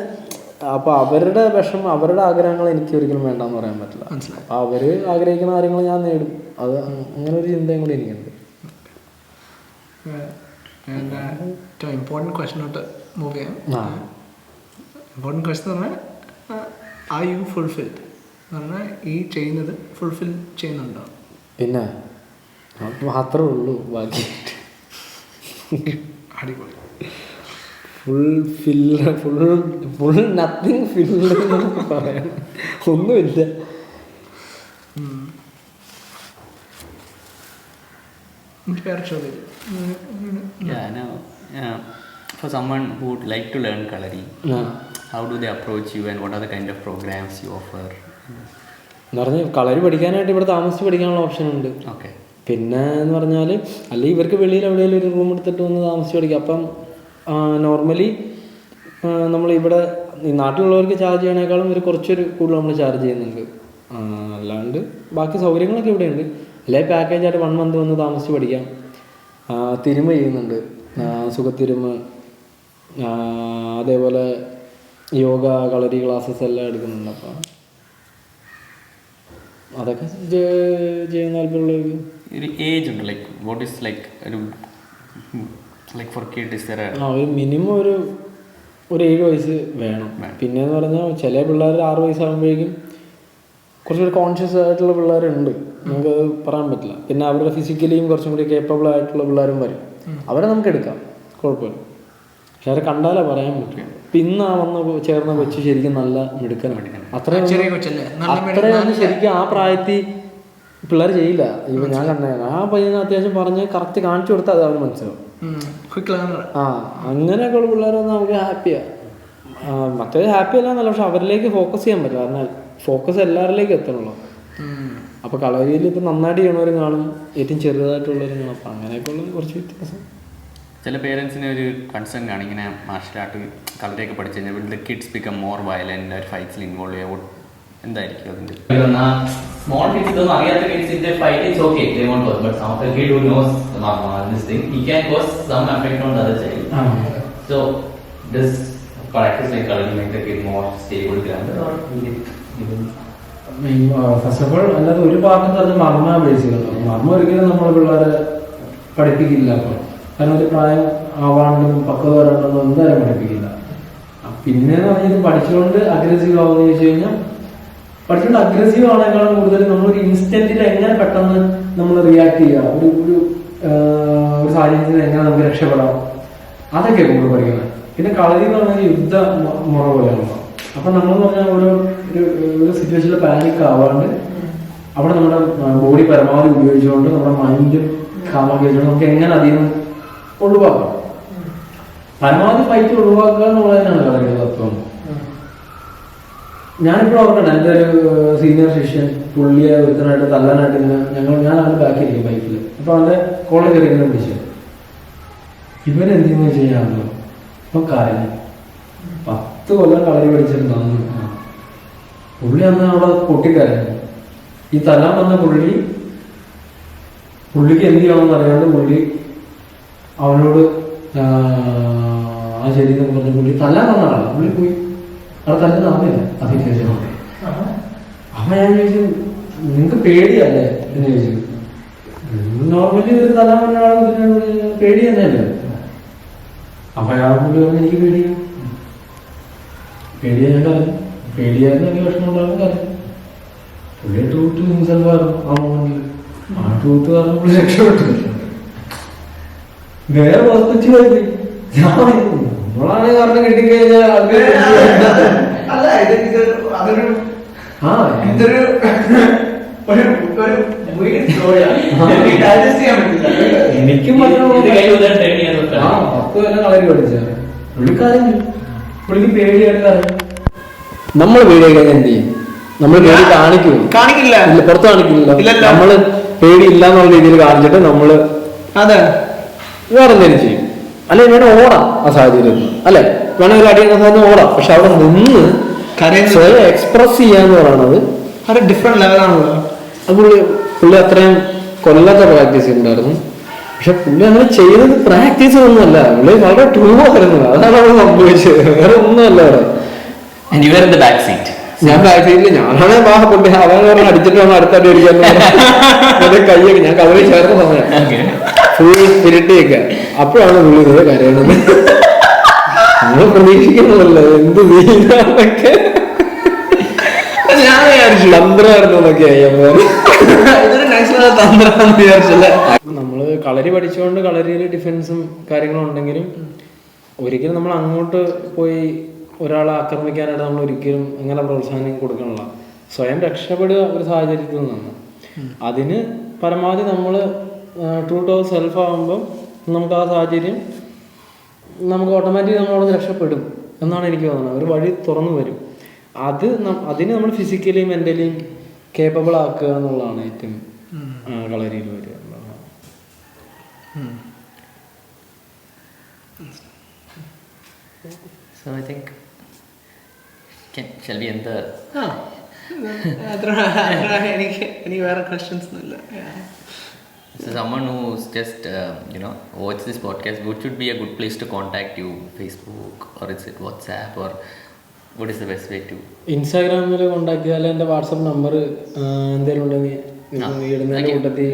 അപ്പോൾ അവരുടെ വിഷമം, അവരുടെ ആഗ്രഹങ്ങൾ എനിക്ക് ഒരിക്കലും വേണ്ടെന്ന് പറയാൻ പറ്റില്ല. അപ്പോൾ അവർ ആഗ്രഹിക്കുന്ന കാര്യങ്ങൾ ഞാൻ നേടും. അത് അങ്ങനെ ഒരു ചിന്തയും കൂടി എനിക്കുണ്ട്. ഇമ്പോർട്ടൻറ്റ് ക്വസ്റ്റ്യനോട്ട് മൂവ് ചെയ്യാം. ഇമ്പോർട്ടൻറ്റ് ക്വസ്റ്റ്യൻ എന്ന് പറഞ്ഞാൽ ആർ യു ഫുൾഫിൽഡ് എന്ന് പറഞ്ഞാൽ ഈ ചെയ്യുന്നത് ഫുൾഫിൽ ചെയ്യുന്നുണ്ടോ? പിന്നെ മാത്രമേ ഉള്ളൂ ബാക്കി. അടിപൊളി. ഫുൾ നത്തിങ് ഫില്ല് പറയാൻ ഒന്നുമില്ല. For someone who would like to learn Kalari, how do they approach you and what are the kind of programs you offer? എന്ന് പറഞ്ഞാൽ കളരി പഠിക്കാനായിട്ട് ഇവിടെ താമസിച്ച് പഠിക്കാനുള്ള ഓപ്ഷൻ ഉണ്ട്. ഓക്കെ. പിന്നെ എന്ന് പറഞ്ഞാൽ അല്ലെങ്കിൽ ഇവർക്ക് വെളിയിൽ എവിടെയെങ്കിലും ഒരു റൂം എടുത്തിട്ട് വന്ന് താമസിച്ച് പഠിക്കാം. അപ്പം നോർമലി നമ്മളിവിടെ ഈ നാട്ടിലുള്ളവർക്ക് ചാർജ് ചെയ്യണേക്കാളും ഒരു കുറച്ചൊരു കൂടുതൽ നമ്മൾ ചാർജ് ചെയ്യുന്നുണ്ട്. അല്ലാണ്ട് ബാക്കി സൗകര്യങ്ങളൊക്കെ ഇവിടെയുണ്ട്. അല്ലെങ്കിൽ പാക്കേജായിട്ട് 1 month വന്ന് താമസിച്ച് പഠിക്കാം. തിരുമ ചെയ്യുന്നുണ്ട്, സുഖത്തിരുമ, അതേപോലെ യോഗ, കളരി ക്ലാസ്സസ് എല്ലാം എടുക്കുന്നുണ്ട്. അപ്പം അതൊക്കെ ചെയ്യാൻ താല്പര്യമുള്ളവർക്ക് ഒരു ഏജ് ഉണ്ട്, like what is like for kid is there ഒരു മിനിമം ഒരു 7 വയസ്സ് വേണം. പിന്നെയെന്ന് പറഞ്ഞാൽ ചില പിള്ളേർ 6 വയസ്സാകുമ്പോഴേക്കും കുറച്ചുകൂടി കോൺഷ്യസ് ആയിട്ടുള്ള പിള്ളേരുണ്ട്, നമുക്ക് പറയാൻ പറ്റില്ല. പിന്നെ അവരുടെ ഫിസിക്കലിയും കുറച്ചും കൂടി കേപ്പബിൾ ആയിട്ടുള്ള പിള്ളേരും വരും. അവരെ നമുക്ക് എടുക്കാം, കുഴപ്പമില്ല. പക്ഷെ അവരെ കണ്ടാലേ പറയാൻ പറ്റും. പിന്നെ വന്ന് ചേർന്ന കൊച്ച് ശരിക്കും നല്ല മിടുക്കനാണ്. അത്രയും ശരിക്കും ആ പ്രായത്തിൽ പിള്ളേർ ചെയ്യില്ല. ഇപ്പം ഞാൻ കണ്ടതാണ് ആ പയ്യനെ അത്യാവശ്യം പറഞ്ഞ് കറക്റ്റ് കാണിച്ചു കൊടുത്താൽ അത് അവന് മനസ്സിലാവും. അങ്ങനെയൊക്കെയുള്ള പിള്ളേർ വന്നാൽ നമുക്ക് ഹാപ്പിയാണ്. മറ്റേ ഹാപ്പി അല്ലാന്നല്ല, പക്ഷെ അവരിലേക്ക് ഫോക്കസ് ചെയ്യാൻ പറ്റില്ല. കാരണം ഫോക്കസ് എല്ലാവരിലേക്കും എത്തണല്ലോ. അപ്പോൾ കളരിയിൽ ഇപ്പം നന്നായിട്ട് ചെയ്യണവരും കാണും, ഏറ്റവും ചെറുതായിട്ടുള്ളവരും കാണും. അപ്പം അങ്ങനെയൊക്കെയുള്ള കുറച്ച് വ്യത്യാസം. ചില പേരൻസിന് ഒരു കൺസേൺ ആണ് ഇങ്ങനെ മാർഷൽ ആർട്ട് കളരിയൊക്കെ പഠിച്ചു കഴിഞ്ഞാൽ will the kids become more violent, ഒരു ഫൈറ്റ്സിൽ ഇൻവോൾവ് ചെയ്യുക. എന്തായിരിക്കും അതിൻ്റെ? Small kids ഇതൊന്നും അറിയാത്ത കിഡ്സിന്റെ fight it's okay, they won't cause, but some a kid who knows this thing, he can cause some effect on the other child. So does practice like Kalari make the kid more stable, grounded, or first of all അല്ലാതെ ഒരു ഭാഗത്ത് അത് മർമ്മ ബേസിക്കുന്നുണ്ടോ. മർമ്മ ഒരിക്കലും നമ്മൾ പിള്ളേരെ പഠിപ്പിക്കില്ല. അപ്പോൾ കാരണം ഒരു പ്രായം ആവാണ്ടെന്നും പക്വത വരാണ്ടെന്നും എന്തായാലും പഠിപ്പിക്കില്ല. പിന്നെന്ന് പറഞ്ഞാൽ ഇത് പഠിച്ചുകൊണ്ട് അഗ്രസീവ് ആവുമെന്ന് ചോദിച്ചു കഴിഞ്ഞാൽ പഠിച്ചുകൊണ്ട് അഗ്രസീവ് ആണെങ്കിലും കൂടുതൽ നമ്മളൊരു ഇൻസ്റ്റന്റിൽ എങ്ങനെ പെട്ടെന്ന് നമ്മൾ റിയാക്ട് ചെയ്യുക, ഒരു സാഹചര്യത്തിൽ എങ്ങനെ നമുക്ക് രക്ഷപ്പെടാം, അതൊക്കെ കൂടുതൽ പഠിക്കുന്നത്. പിന്നെ കളരി എന്ന് പറഞ്ഞാൽ യുദ്ധ മുറ പോലെയാണല്ലോ. അപ്പം നമ്മളെന്ന് പറഞ്ഞാൽ ഒരു സിറ്റുവേഷനിൽ പാനിക് ആവാണ്ട് അവിടെ നമ്മുടെ ബോഡി പരമാവധി ഉപയോഗിച്ചുകൊണ്ട് നമ്മുടെ മൈൻഡും കാമൊക്കെ വെച്ചുകൊണ്ട് നമുക്ക് എങ്ങനെ അധികം ഒഴിവാക്കാം, പരമാവധി ഫൈറ്റ് ഒഴിവാക്കുക എന്നുള്ളത് തന്നെയാണ് കളരിയുടെ തത്വം. ഞാനിപ്പോഴും ഓർക്കണം, എൻ്റെ ഒരു സീനിയർ ശിഷ്യൻ പുള്ളിയെ ഒരുത്തനായിട്ട് തല്ലാനായിട്ട് ഞാൻ അവൻ്റെ ബാക്കിയിരിക്കും ബൈക്കിൽ. അപ്പോൾ അവൻ്റെ കോളേജ് ഇറങ്ങുന്ന വിളിച്ചു, ഇവരെന്തെന്ന് വെച്ച് കഴിഞ്ഞാണല്ലോ ഇപ്പം കാര്യം 10 കൊല്ലം കളരി പഠിച്ചിട്ടുണ്ടാകുന്നു. പുള്ളി അന്ന് അവിടെ പൊട്ടിക്കരഞ്ഞു. ഈ തല്ലാൻ വന്ന പുള്ളിക്ക് എന്ത് ചെയ്യണമെന്ന് അറിയാണ്ട് പുള്ളി അവനോട് ആ ശരി എന്ന് പറഞ്ഞ പുള്ളി തല്ലാൻ വന്ന ആളാണ്. പുള്ളി പോയി അവിടെ തല്ലുന്ന ആളില്ല. അതിനുശേഷം അപ്പൊ ഞാൻ ചോദിച്ചു, നിങ്ങൾക്ക് പേടിയല്ലേ എന്ന് ചോദിച്ചു. നോർമലി ഒരു തല്ലാൻ വന്ന ആളെ പേടി തന്നെയല്ലേ. അപ്പൊ അയാൾ പുള്ളി പറഞ്ഞ് എനിക്ക് പേടിയാണ്. പേടിയാൻ കാര്യം പേടിയായിരുന്നു, എനിക്ക് വിഷമം ഉണ്ടാകുന്ന കാര്യം. പുള്ളിയെ ട്രൂത്ത് ഹിംസൽ പറഞ്ഞു ആ മോമെന്റിൽ. ആ ട്രൂത്ത് പറഞ്ഞു പുള്ളി രക്ഷപ്പെട്ടു. വേറെ വസ്തുച്ച് പോയി നമ്മളാണ് കാരണം കിട്ടിക്കഴിഞ്ഞാൽ എനിക്കും 10 കൊല്ലം കളരി പഠിച്ചാണ്. പുള്ളിക്ക് പേടിയായിട്ട് നമ്മൾ പേടിയൊക്കെ എന്ത് ചെയ്യും? നമ്മൾ പേടി കാണിക്കില്ല, പുറത്ത് കാണിക്കില്ല. നമ്മള് പേടി ഇല്ല എന്നുള്ള രീതിയിൽ കാണിച്ചിട്ട് നമ്മള് അതെ വേറെ എന്തെങ്കിലും ചെയ്യും. അല്ലെ വേണം ഓടാം ആ സാഹചര്യത്തിൽ, അല്ലെ വേണം ഒരു അടിയുടെ സാധനം ഓടാം. പക്ഷെ അവിടെ നിന്ന് സ്വയം എക്സ്പ്രസ് ചെയ്യാന്ന് പറയുന്നത് ഒരു ഡിഫറെന്റ് ലെവലാണല്ലോ. പുള്ളി അത്രയും കൊല്ലത്തെ പ്രാക്ടീസ് ഉണ്ടായിരുന്നു. പക്ഷെ പുള്ളി അങ്ങനെ ചെയ്തത് പ്രാക്ടീസ് ഒന്നുമല്ല, പുള്ളി വളരെ ട്രൂ ആയിരുന്നു. അതാണ് അവിടെ സംഭവിച്ചത്, വേറെ ഒന്നുമല്ല അവിടെ. ഞാൻ ബാക്ക് സീറ്റില് ഞാനാണ് പൊട്ടി അവൻ അടിച്ചിട്ട് വന്ന് അടുത്തടി അടിക്കാൻ കൈയൊക്കെ ഞാൻ കവറി ചേർന്ന സമയം ഫുൾ സ്പിരിറ്റൊക്കെ. അപ്പോഴാണ് പുള്ളി ഇതേ കരയണത്. നമ്മൾ പ്രതീക്ഷിക്കുന്നതല്ലോ എന്ത് നീന്നൊക്കെ ഞാൻ വിചാരിച്ചു തന്ത്രമായിരുന്നു എന്നൊക്കെ. നമ്മള് കളരി പഠിച്ചുകൊണ്ട് കളരിയിൽ ഡിഫൻസും കാര്യങ്ങളും ഉണ്ടെങ്കിലും ഒരിക്കലും നമ്മൾ അങ്ങോട്ട് പോയി ഒരാളെ ആക്രമിക്കാനായിട്ട് നമ്മൾ ഒരിക്കലും അങ്ങനെ പ്രോത്സാഹനം കൊടുക്കണില്ല. സ്വയം രക്ഷപ്പെടുക ഒരു സാഹചര്യത്തിൽ നിന്നാണ്. അതിന് പരമാവധി നമ്മൾ ട്രൂ ടു അവർ സെൽഫ് ആകുമ്പം നമുക്ക് ആ സാഹചര്യം നമുക്ക് ഓട്ടോമാറ്റിക് നമ്മളവിടെ രക്ഷപ്പെടും എന്നാണ് എനിക്ക് തോന്നുന്നത്. ഒരു വഴി തുറന്നു വരും. അതിന് നമ്മൾ ഫിസിക്കലിയും മെന്റലിയും കേപ്പബിൾ ആക്കുക എന്നുള്ളതാണ് ഏറ്റവും കളരിയിൽ വരിക. So I think shall we end the any other questions? So someone who's just watch this podcast, what should be a good place to contact you? Facebook or is it WhatsApp or what is the best way to? Instagramൽ contact ചെയ്യാൻ എൻ്റെ WhatsApp number എന്തെങ്കിലും ഉണ്ടെങ്കിൽ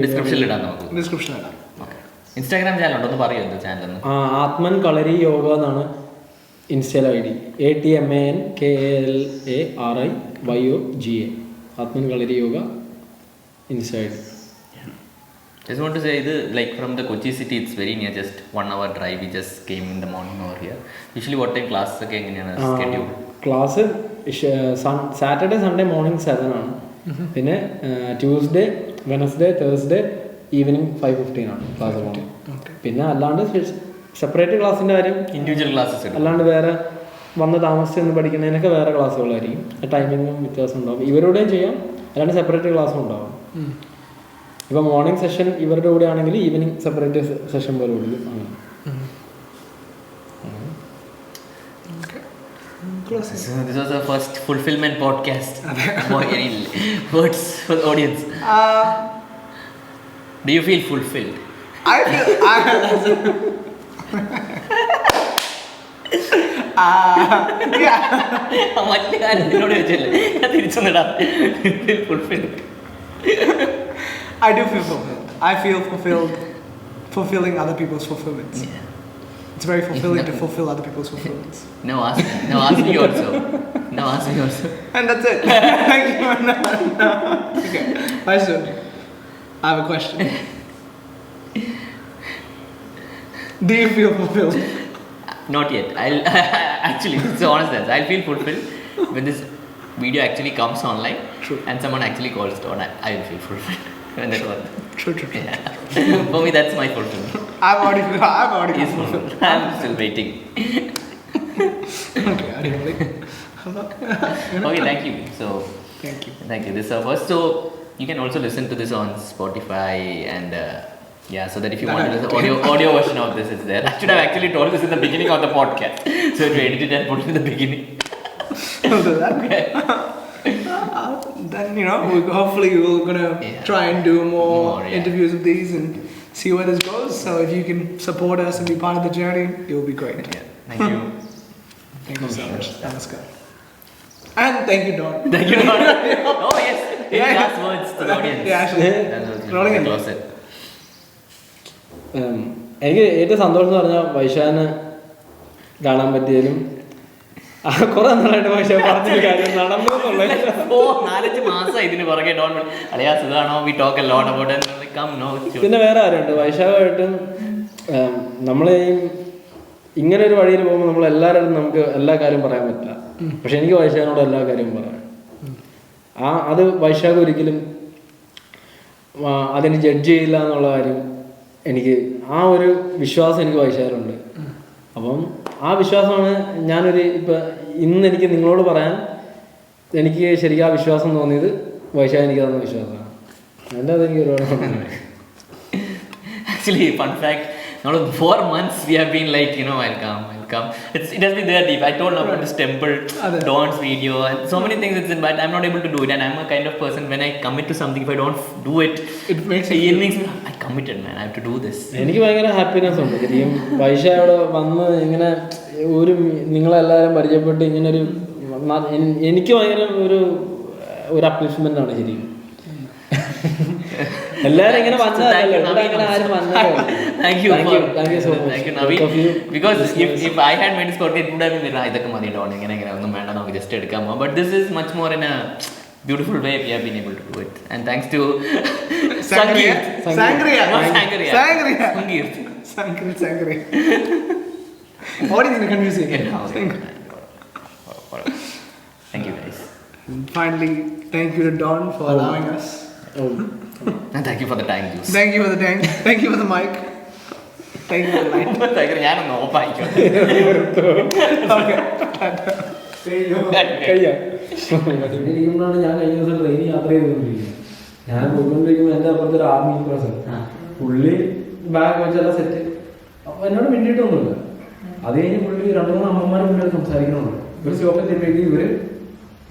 ഡിസ്ക്രിപ്ഷനിൽ ഇടാം. Okay. Instagram channel ഉണ്ടോ? ഒന്ന് പറയൂ എന്ത് ചാനൽ? ആത്മൻ കളരി യോഗ എന്നാണ് ഇൻസ്റ്റയിൽ ID. ATMANKALARIYOGA ആത്മൻ കളരി യോഗ insta ID. Just want to say like from the Kochi city it's very near, just 1 hour drive. We just came in the morning over here. Usually what time classes ഒക്കെ എങ്ങനെയാണ് schedule? Class Saturday Sunday morning 7 ആണ്. പിന്നെ Tuesday Wednesday Thursday evening 5:15 ആണ് class. പിന്നെ അല്ലാണ്ട് separate ക്ലാസ്സിൻ്റെ കാര്യം individual classes അല്ലാണ്ട് വേറെ വന്ന് താമസിച്ച് പഠിക്കുന്നതിനൊക്കെ വേറെ ക്ലാസ്സുകളായിരിക്കും. ടൈമിങ്ങും വ്യത്യാസം ഉണ്ടാവും. ഇവരുടെയും ചെയ്യാം, അല്ലാണ്ട് സെപ്പറേറ്റ് ക്ലാസ്സും ഉണ്ടാവും. ഇപ്പം മോർണിംഗ് സെഷൻ ഇവരുടെ കൂടെ ആണെങ്കിൽ ഈവനിങ് സെപ്പറേറ്റ് സെഷൻ പോലെ കൊടുക്കും. അങ്ങനെ So this was our first Fulfilment Podcast. Any words for the audience? Do you feel fulfilled? I feel മറ്റേ കാര്യത്തിനോട് ചോദിച്ചല്ലേ ഞാൻ തിരിച്ചൊന്നിടാം. Fulfilled. I do feel fulfilled. I feel fulfilling other people's fulfillments. Yeah. It's very fulfilling to fulfill other people's fulfillments. Now ask me also. And that's it. Thank you. No. Okay. Vaisakh, I have a question. Do you feel fulfilled? Not yet. I'll actually, it's the honest answer. I'll feel fulfilled when this video actually comes online. True. And someone actually calls Don. I will feel fulfilled when that one. True. Yeah. For me, that's my fulfillment. I've already It's fulfilled. I'm still waiting. Okay, I don't like. Okay, thank you. So, Thank you. This is our first. So, you can also listen to this on Spotify and so that if you want to listen audio version of this, it's there. I should have actually told this in the beginning of the podcast. So, if you edit it and put it in the beginning. I'll do that. Okay. Then hopefully we're gonna try and do more interviews of these and see where this goes. So if you can support us and be part of the journey, it will be great. Yeah. Thank you. Thank you so much. Namaskar. And thank you, Don. Thank you, Don. Oh yes. Any last words to the audience? Yeah, actually. Rolling in. Close it. എനിക്ക് ഏറ്റവും സന്തോഷം എന്ന് പറഞ്ഞാൽ വൈശാഖിനെ കാണാൻ പറ്റിയതിലും കുറെ നാളായിട്ട് വൈശാഖ് പറഞ്ഞൊരു കാര്യം നടന്നു എന്നുള്ളത്. 4-5 മാസം ഇതിന് പുറകെ ഡോൺ അളിയാ സുഖാണോ we talk a lot about it come no. പിന്നെ വേറെ ആരുണ്ട് വൈശാഖായിട്ടും നമ്മൾ ഇങ്ങനെ ഒരു വഴിയിൽ പോകുമ്പോൾ നമ്മൾ എല്ലാവരും നമുക്ക് എല്ലാ കാര്യം പറയാൻ പറ്റില്ല. പക്ഷെ എനിക്ക് വൈശാഖിനോട് എല്ലാ കാര്യവും പറയാം. അത് വൈശാഖ് ഒരിക്കലും അതിന് ജഡ്ജ് ചെയ്യില്ല എന്നുള്ള കാര്യം എനിക്ക് ആ ഒരു വിശ്വാസം എനിക്ക് വൈശാഖുണ്ട്. അപ്പം ആ വിശ്വാസമാണ് ഞാനൊരു ഇപ്പം ഇന്ന് എനിക്ക് നിങ്ങളോട് പറയാൻ എനിക്ക് ശരിക്കും ആ വിശ്വാസം തോന്നിയത് വൈശാഖ് എനിക്ക് തന്ന വിശ്വാസമാണ്. എൻ്റെ അതെനിക്ക് ഒരുപാട്. Actually, fun fact, now 4 months we have been like, I'll come. It has been there deep. I told about this temple, Don's video, and so many things it's in, but I'm not able to do it. And I'm a kind of person, when I commit to something, if I don't do it, it makes me, I committed, man, I have to do this. എനിക്ക് ഭയങ്കര happiness ഉണ്ട് ശരിക്കും. വൈശാഖോട് വന്ന് ഇങ്ങനെ ഒരു നിങ്ങളെല്ലാവരും പരിചയപ്പെട്ട് ഇങ്ങനൊരു എനിക്ക് ഭയങ്കര ഒരു അപ്ലിഫ്റ്റ്മെന്റ് ആണ് ശരിക്കും. എല്ലാരും ഇങ്ങനെ Thank you so much, Naveen. Because if I had made this podcast, it would have been ഇതൊക്കെ മതി ഡോൺ, ഇങ്ങനെ ഒന്നും വേണ്ട, നമുക്ക് just എടുക്കാമോ. But this is much more in a beautiful way we have been able to do it, and thanks to Sangria. What is confusing? Thank you guys. And finally, thank you to Don for allowing us. And thank you for the time juice. Thank you for the time. Thank you for the mic. Thank you for the light. ഞാനൊന്ന് ഓഫായിക്കോ. ഇരിക്കുമ്പോഴാണ് ഞാൻ കഴിഞ്ഞ ദിവസം ട്രെയിനിൽ യാത്ര ചെയ്തുകൊണ്ടിരിക്കുന്നത്. ഞാൻ പോയിക്കൊണ്ടിരിക്കുമ്പോൾ എൻ്റെ അപ്പുറത്ത് ഒരു ആർമി പേഴ്സൺ, പുള്ളി ബാഗ് വെച്ചെല്ലാം സെറ്റ്. അപ്പൊ എന്നോട് മിണ്ടിയിട്ടൊന്നുമില്ല. അത് കഴിഞ്ഞ് പുള്ളി 2-3 അമ്മമാരെ മുന്നിൽ സംസാരിക്കണമുണ്ട്. ഒരു സ്റ്റോപ്പെത്തിയപ്പോഴേക്കും ഇവര്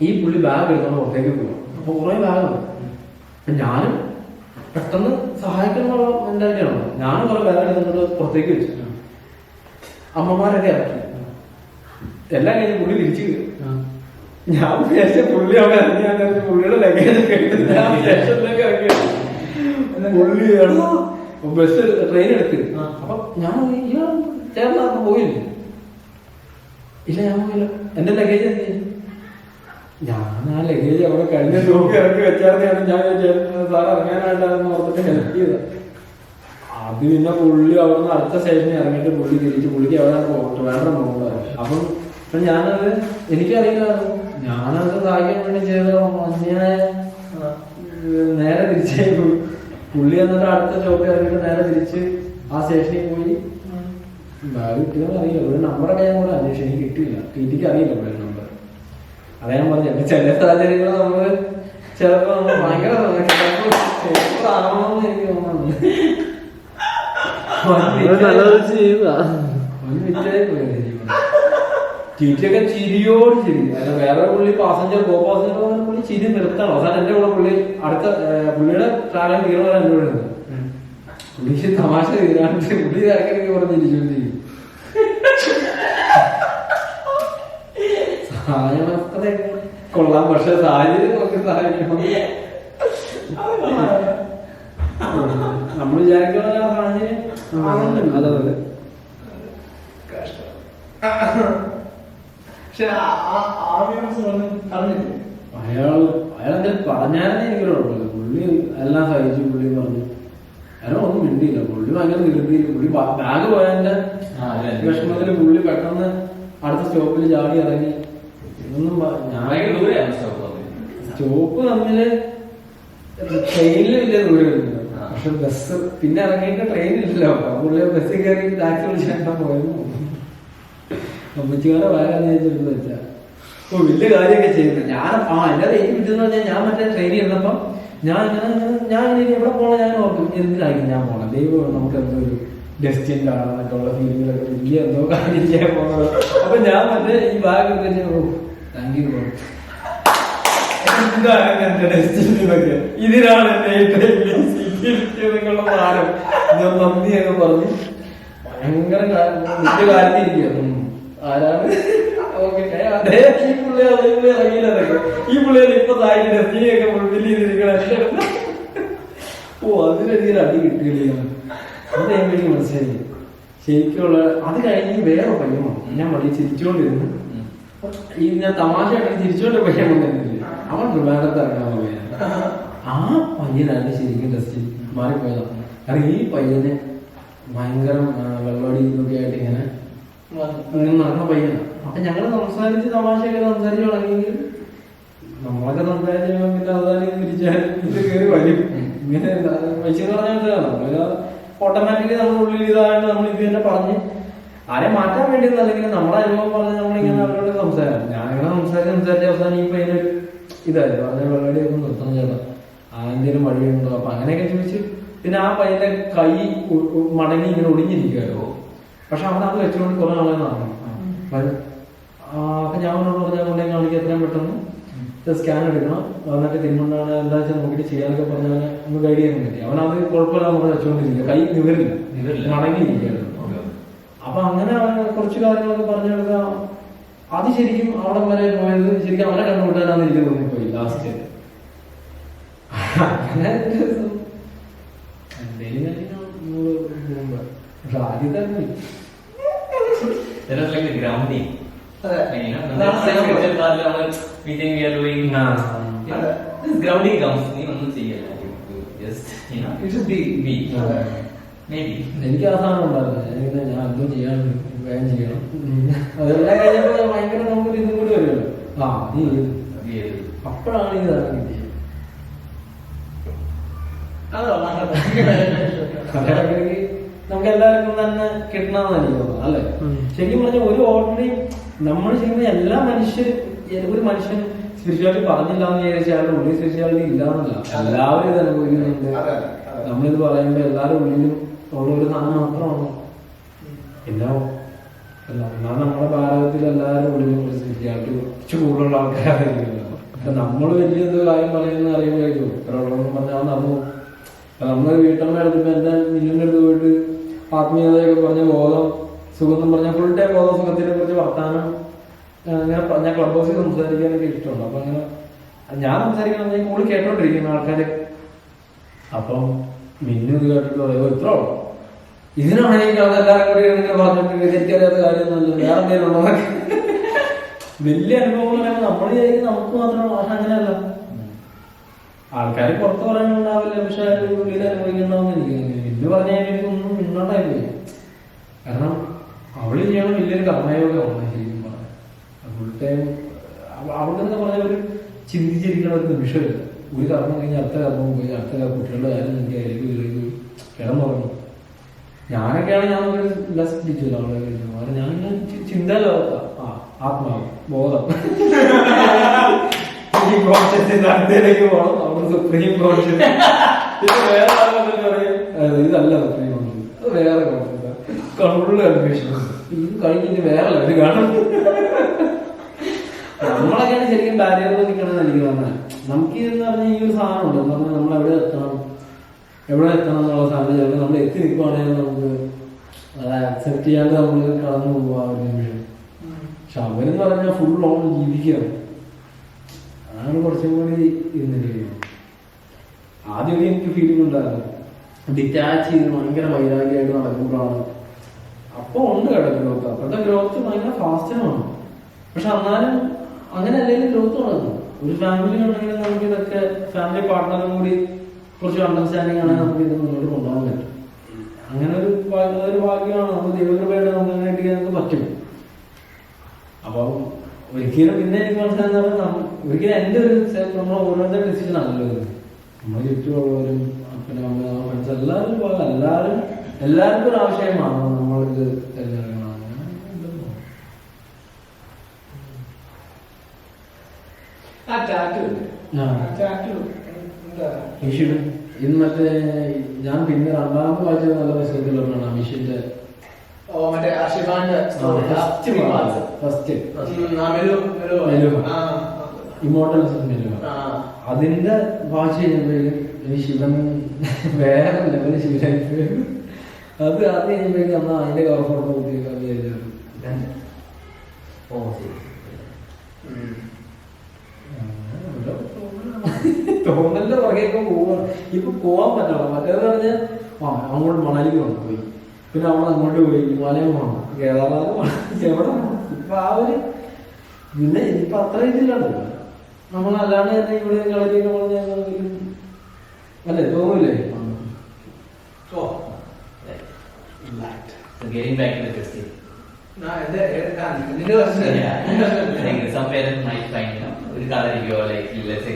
ഈ പുള്ളി ബാഗ് എടുത്തോണ്ട് പുറത്തേക്ക് പോകും. അപ്പൊ കുറെ ബാഗുണ്ട്. ഞാനും പെട്ടെന്ന് സഹായിക്കാനുള്ള മെന്റാലിറ്റിയാണ്. ഞാനും കുറെ ബാഗ് എടുത്തോണ്ട് പുറത്തേക്ക് വെച്ചു. അമ്മമാരൊക്കെ ഇറക്കി എല്ലാം കഴിഞ്ഞ് പുള്ളി തിരിച്ചു കയറി. ഞാൻ വിചാരിച്ച പുള്ളി അവിടെ ഇറങ്ങി പുള്ളിയുടെ ലഗേജ് ഒക്കെ എടുത്ത് ഞാൻ സ്റ്റേഷനിലേക്ക് ഇറക്കി. പുള്ളി ബസ് ട്രെയിൻ എടുത്ത്. അപ്പൊ ഞാൻ ചേർന്ന പോയില്ലേ? ഇല്ല, ഞാൻ പോയില്ല. എന്റെ ലഗേജ് ഞാൻ ആ ലഗേജ് അവിടെ കഴിഞ്ഞ നോക്കി ഇറക്കി വെച്ചാർന്നാണ് ഞാൻ സാർ ഇറങ്ങാനായിട്ടാണെന്ന് ഓർത്തിട്ട് ഹെൽപ്പ് ചെയ്തത്. അത് പിന്നെ പുള്ളി അവിടെ നിന്ന് അടുത്ത സ്റ്റേഷനിൽ ഇറങ്ങിയിട്ട് പുള്ളി തിരിച്ച് പുള്ളിക്ക് എവിടെ പോകട്ടെ വേണ്ട പോകുന്നത്. അപ്പം ഞാനത് എനിക്കറിയില്ലായിരുന്നു. ഞാനത് സഹായിക്കാൻ വേണ്ടി ചെയ്ത അന്യായ നേരെ തിരിച്ചായി പോയി. പുള്ളി എന്നിട്ട് അടുത്ത സ്റ്റോപ്പിൽ ഇറങ്ങിയിട്ട് നേരെ തിരിച്ച് ആ സ്റ്റേഷനിൽ പോയി. ബാഗ് കിട്ടിയെന്ന് അറിയില്ല. ഇവിടെ നമ്പറൊക്കെ ഞാൻ കൂടെ അന്വേഷിച്ചു, എനിക്ക് കിട്ടിയില്ല. ടിക്ക് അറിയില്ല ഇവിടെ നമ്പർ. അതേ ഞാൻ പറഞ്ഞു, ചില സാഹചര്യങ്ങൾ നമ്മള് ചിലപ്പോ ഭയങ്കര ആവണമെന്ന് എനിക്ക് തോന്നുന്നു. ടീച്ചൊക്കെ ചിരിയോട് ചിരി. വേറെ പുള്ളി പാസഞ്ചർ ഗോ പാസഞ്ചർ പുള്ളി ചിരി നിർത്തണം. അവസാനം എന്റെ കൂടെ പുള്ളി അടുത്ത പുള്ളിയുടെ ട്രാവലിംഗ് തീർന്നാൽ എന്റെ കൂടെ ഉണ്ട്. പുള്ളിക്ക് തമാശ തീരാണ്ട് പുള്ളി ഇറക്കി പറഞ്ഞിരിക്കും. സഹായമൊക്കെ കൊള്ളാം, പക്ഷെ സാഹചര്യം നോക്കി സഹായിക്കണം. നമ്മൾ വിചാരിക്കുന്ന സാഹചര്യം അതതെ. അയാളെന്തെ പറഞ്ഞാലേ എനിക്ക് കുഴപ്പമില്ല. പുള്ളി എല്ലാം സഹിച്ചു. പുള്ളി പറഞ്ഞു അയാൾ ഒന്നും മിണ്ടിയില്ല. പുള്ളി ഭയങ്കര നിർത്തിയില്ല. പുള്ളി ബാഗ് പോയതിന്റെ വിഷമത്തില് പുള്ളി പെട്ടെന്ന് അടുത്ത സ്റ്റോപ്പിൽ ചാടി ഇറങ്ങി. ഇതൊന്നും സ്റ്റോപ്പ് തമ്മില് ട്രെയിനിൽ വലിയ ദൂരം ഇല്ല, പക്ഷെ ബസ് പിന്നെ ഇറങ്ങിയിട്ട് ട്രെയിനില്ലല്ലോ. പുള്ളി ബസ്സിൽ കയറി ടാക്സി വിളിച്ചാ പോയെന്ന്. അമ്മച്ചിക്കാരെ വരാന്ന് ചോദിച്ചിരുന്നു വെച്ചാ വലിയ കാര്യമൊക്കെ ചെയ്യുന്നത്. ഞാൻ എന്റെ റേഞ്ച് കിട്ടുന്ന പറഞ്ഞാൽ ഞാൻ മറ്റേ ട്രെയിനിൽ ഇരുന്നപ്പോ ഞാൻ എവിടെ പോകണം ഞാൻ ഓർക്കും. എന്തിനായിരിക്കും ഞാൻ പോകണം? ദൈവം നമുക്ക് എന്തോ ഒരു ഡെസ്റ്റിൻ കാണാന്നൊക്കെ ഉള്ള ഫീലിങ്ങിലൊക്കെ വലിയ എന്തോ കാര്യം ചെയ്യാൻ പോകുന്നത്. അപ്പൊ ഞാൻ മറ്റേ ഈ ബാഗ് താങ്ക് യു എന്താണ് എന്റെ ഡെസ്റ്റിനൊക്കെ ഇതിനാണ് എന്റെ സാരം ഞാൻ നന്ദിയൊക്കെ പറഞ്ഞു. ഭയങ്കര വലിയ കാര്യത്തിരിക്കുക. ആരാണ് അതേ ഈ പുള്ളി ഇറങ്ങിയില്ലതൊക്കെ ഈ പുള്ളിയെ ഇപ്പൊ താഴെ ഡെസ്റ്റിനെയൊക്കെ മുൻപിൽ ചെയ്തിരിക്കണം. അതിനധികം അടി കിട്ടിയില്ല. അത് എനിക്ക് മനസ്സിലായി ശരിക്കുള്ള. അത് കഴിഞ്ഞ് വേറെ പയ്യൻ ഞാൻ മതി ചിരിച്ചുകൊണ്ടിരുന്നു. ഈ ഞാൻ തമാശയായിട്ട് ചിരിച്ചുകൊണ്ട് പയ്യൻ കൊണ്ടിരുന്നില്ല. അവൻ ട്രിവാൻഡ്രത്ത് ഇറങ്ങാൻ പയ്യൻ. ആ പയ്യനാണ് ശരിക്കും ടെസ്റ്റ് മാറിപ്പോയതാണ്. കാരണം ഈ പയ്യന് ഭയങ്കര വെള്ളമടി ഇതൊക്കെ ആയിട്ട് ഇങ്ങനെ നടന്ന പയ്യനാണ്. അപ്പൊ ഞങ്ങള് സംസാരിച്ച് തമാശയൊക്കെ സംസാരിച്ച് തുടങ്ങിയെങ്കിൽ നമ്മളൊക്കെ സംസാരിച്ച് പിന്നെ അവസാനം തിരിച്ചാൽ ഇത് കയറി വരും. ഇങ്ങനെ വെച്ചെന്ന് പറഞ്ഞാൽ നമ്മള് ഓട്ടോമാറ്റിക്കലി നമ്മുടെ ഉള്ളിൽ ഇതായിട്ട് നമ്മൾ ഇത് തന്നെ പറഞ്ഞ് ആരെ മാറ്റാൻ വേണ്ടിയൊന്നും അല്ലെങ്കിൽ നമ്മുടെ അനുഭവം പറഞ്ഞ് നമ്മളിങ്ങനെ അവരോട് സംസാരിക്കും. ഞാനിങ്ങനെ സംസാരിച്ച അവസാനം ഇപ്പൊ അതിന് ഇതായിരുന്നു പറഞ്ഞ പരിപാടിയൊക്കെ നിർത്തണം ചേട്ടാ, എന്തെങ്കിലും വഴിയുണ്ടോ അപ്പൊ അങ്ങനെയൊക്കെ ചോദിച്ച് പിന്നെ ആ പയ്യന്റെ കൈ മടങ്ങി ഇങ്ങനെ ഒടിഞ്ഞിരിക്കുമായിരുന്നു. പക്ഷെ അവൻ അത് വെച്ചുകൊണ്ട് കുറെ ആളെ നടന്നു. അപ്പൊ ഞാൻ അവനോട് പറഞ്ഞാൽ കൊണ്ടേ കാണിക്കുക എത്രയും പെട്ടെന്ന് സ്കാൻ എടുക്കണം, വന്നിട്ട് തിരുമണ്ണാണ് എന്താ വെച്ചാൽ നോക്കിയിട്ട് ചെയ്യാനൊക്കെ പറഞ്ഞാൽ ഒന്ന് ഗൈഡ് ചെയ്യാൻ പറ്റി. അവനത് കുഴപ്പമില്ല നമ്മൾ വെച്ചുകൊണ്ടിരിക്കുക, കൈ നിവരില്ല, മടങ്ങിയിരിക്കുകയായിരുന്നു. അപ്പൊ അങ്ങനെ അവൻ കുറച്ച് കാര്യങ്ങളൊക്കെ പറഞ്ഞു കൊടുക്കാം. അത് ശരിക്കും അവിടെ വരെ പോയത് ശരിക്കും അവനെ കണ്ടുപിട്ടാനാണ് എനിക്ക് തോന്നിപ്പോയി ലാസ്റ്റ്. അങ്ങനെ പക്ഷെ ആദ്യത്തെ grounding. This grounding comes. എനിക്ക് ആ സാധനം ഉണ്ടായിരുന്നു. ഞാൻ എന്തോ ചെയ്യാൻ വേഗം ചെയ്യണം, അതെല്ലാം കഴിഞ്ഞപ്പോ ഭയങ്കര നമുക്ക് ഇതും കൂടി വരുമല്ലോ. അപ്പോഴാണ് ഈ സാധനം കിട്ടിയത്. നമുക്ക് എല്ലാവർക്കും തന്നെ കിട്ടണമെന്ന് എനിക്ക് തോന്നുന്നു അല്ലെ? ശരിക്കും പറഞ്ഞാൽ ഒരു ഓർഡിനറി നമ്മൾ ചെയ്യുന്ന എല്ലാ ഒരു മനുഷ്യൻ സ്പിരിച്വാലിറ്റി പറഞ്ഞില്ല എന്ന് വിചാരിച്ചാൽ അയാളുടെ ഉള്ളിൽ സ്പിരിച്വാലിറ്റി ഇല്ലാന്നല്ല, എല്ലാവരും ഇത് അനുഭവിക്കുന്നുണ്ട്. നമ്മളിത് പറയുമ്പോൾ എല്ലാവരും ഉള്ളിലും ഉള്ള ഒരു സാധനം മാത്രമാണ്. പിന്നെ എന്നാൽ നമ്മുടെ ഭാരതത്തിൽ എല്ലാവരും ഉള്ളിലും ഒരു സ്പിരിച്വാലിറ്റി കുറച്ച് കൂടുതലുള്ള ആൾക്കാരായിരിക്കുമല്ലോ. അപ്പൊ നമ്മൾ വലിയ എന്തോ കാര്യം പറയുന്നത് അറിയുമ്പോഴേക്കും ഇത്ര ഉള്ളതെന്ന് പറഞ്ഞാൽ നടന്നു. നമ്മൾ വീട്ടമ്മ എടുത്തിപ്പോ എന്റെ മില്ലിന്റെ അടുത്ത് പോയിട്ട് ആത്മീയതയൊക്കെ പറഞ്ഞ ബോധം സുഖം എന്ന് പറഞ്ഞാൽ ഫുൾ ടൈം ബോധ സുഖത്തിനെ കുറിച്ച് വർത്താനം അങ്ങനെ ഞാൻ ക്ലബ് ഹൗസിൽ സംസാരിക്കാനൊക്കെ ഇഷ്ടമുണ്ട്. അപ്പൊ അങ്ങനെ ഞാൻ സംസാരിക്കണമെന്ന് കൂടുതൽ കേട്ടോണ്ടിരിക്കുന്ന ആൾക്കാര്. അപ്പം മിന്നു ഇത് കേട്ടിട്ട് പറയുമോ ഇത്ര ഉള്ളു, ഇതിനാണ് എനിക്ക് അതെല്ലാവരും കൂടി ഇങ്ങനെ പറഞ്ഞിട്ട് എനിക്കറിയാത്ത കാര്യമൊന്നുമില്ല, വേറെ എന്തെങ്കിലും ഉണ്ടോ വലിയ അനുഭവങ്ങൾ നമ്മൾ നമുക്ക് മാത്രമാണ്. പക്ഷെ അങ്ങനെയല്ല, ആൾക്കാർ പുറത്ത് പറയാനുണ്ടാവില്ല, പക്ഷെ ഉള്ളിൽ അനുഭവിക്കണ്ടാവുന്ന എനിക്ക് ഇന്ന് പറഞ്ഞാൽ എനിക്കൊന്നും മിന്നോട്ടായി പോയി. കാരണം അവള് ചെയ്യണം വലിയൊരു കർമ്മയോഗമാണ് ശരിക്കും പറഞ്ഞാൽ. ഫുൾ ടൈം അവിടെന്ന് പറഞ്ഞ ഒരു ചിന്തിച്ചിരിക്കണ ഒരു നിമിഷമില്ല. ഒരു കർമ്മം കഴിഞ്ഞ് അടുത്ത കർമ്മം പോയി, അടുത്ത കുട്ടികളുടെ കാര്യം എനിക്ക് അതിലേക്ക് കിടന്നുറങ്ങി. ഞാനൊക്കെയാണ് ഞാൻ ഒരു ലെസ് പിടിച്ചില്ല അവളെ കഴിഞ്ഞു. ഞാനിങ്ങനെ ചിന്തയിലോ ആത്മാവ് ബോധം അടുത്തേക്ക് പോകണം, അവിടെ സുപ്രീം കോൺഷ്യസ്. വേറെ പറയും ഇതല്ല സുപ്രീം കോൺഷ്യസ്, അത് വേറെ കോൺഷ്യസ്, ഫുള്ള് കൺഫ്യൂഷൻ. ഇത് കഴിഞ്ഞിട്ട് വേറെ ഇത് കാണും. നമ്മളൊക്കെയാണ് ശരിക്കും ബാരിയറിൽ നിൽക്കണമെന്ന് എനിക്ക് പറഞ്ഞാൽ. നമുക്ക് എന്ന് പറഞ്ഞാൽ ഈ ഒരു സാധനം ഉണ്ട് എന്ന് പറഞ്ഞാൽ നമ്മൾ എവിടെ എത്തണം എന്നുള്ള സാധനം ചിലപ്പോൾ നമ്മൾ എത്തി നിൽക്കുവാണെങ്കിൽ നമുക്ക് അത് ആക്സെപ്റ്റ് ചെയ്യാണ്ട് നമ്മൾ കടന്നു പോകുക ഒരു നിമിഷം. പക്ഷെ അവരെന്ന് പറഞ്ഞാൽ ഫുൾ ഓൺ ജീവിക്കുകയാണ്. അതാണ് കുറച്ചും കൂടി ഇരുന്നിരിക്കുന്നത്. ആദ്യമൊക്കെ എനിക്ക് ഫീലിംഗ് ഉണ്ടായിരുന്നു ഡിറ്റാച്ച് ചെയ്ത് ഭയങ്കര വൈരാഗ്യമായിട്ട് നടക്കുമ്പോഴാണ്. അപ്പൊ ഉണ്ട് കേട്ടോ ഗ്രോത്ത്, അപ്പോഴത്തെ ഗ്രോത്ത് ഭയങ്കര ഫാസ്റ്റാണ്. പക്ഷെ എന്നാലും അങ്ങനെ അല്ലെങ്കിൽ ഗ്രോത്ത് നടക്കും. ഒരു ഫാമിലി ഉണ്ടെങ്കിൽ നമുക്ക് ഇതൊക്കെ ഫാമിലി പാർട്ട്ണറും കൂടി കുറച്ച് അണ്ടർസ്റ്റാൻഡിങ് ആണെങ്കിൽ നമുക്ക് ഇത് മുന്നോട്ട് കൊണ്ടുപോകാൻ പറ്റും. അങ്ങനെ ഒരു ഭാഗ്യമാണ് നമ്മൾ ദൈവകൃപയുടെ നമുക്ക് കിട്ടിയാൽ പറ്റും. അപ്പം ഒരിക്കലും പിന്നെ എനിക്ക് മനസ്സിലാകുന്ന ഒരിക്കലും എൻ്റെ ഒരു നമ്മൾ ഓരോരുത്തരുടെ ഡിസിഷൻ ആണല്ലോ ഇത്. നമ്മൾ ചുറ്റുമുള്ളവരും പിന്നെ ഫ്രണ്ട്സ് എല്ലാവർക്കും ഒരു ആവശ്യമാണ് നമ്മളിത് തിരഞ്ഞെടുക്കണം. ഇന്ന് മറ്റേ ഞാൻ പിന്നെ രണ്ടാമത് വായിച്ചത് നല്ല പുസ്തകത്തിലൊന്നാണ് അമിഷിന്റെ ഇമോർട്ടൽസ്. അതിന്റെ വായിച്ചു കഴിഞ്ഞപ്പോഴേക്കും ശിവൻ വേറെ ലെവല് ശിവനായി. അത് കഴിഞ്ഞപ്പോഴേക്കും അന്ന് അതിന്റെ കവർ ഫോട്ടോ കൂട്ടി തോന്നലിന്റെ പുറകെയൊക്കെ പോവാണ്. ഇപ്പൊ പോവാൻ പറ്റണം. മറ്റേത് പറഞ്ഞാൽ അങ്ങോട്ട് മണാലിക്ക് വന്നു പോയി, പിന്നെ അവിടെ അങ്ങോട്ട് പോയി ഹിമാലയം പോകണം, കേരളം എവിടെ ഇപ്പൊ ആ ഒരു പിന്നെ ഇനിയിപ്പൊ അത്ര ഇതില്ലാണ്ട് നമ്മളല്ലാണ്ട് തന്നെ ഇവിടെ കളിക്കൊക്കെ പറഞ്ഞാൽ അല്ലേ തോന്നൂലേ? Getting back to the question. Some parents might find, ഒരു കളറിക്കോ, like let's say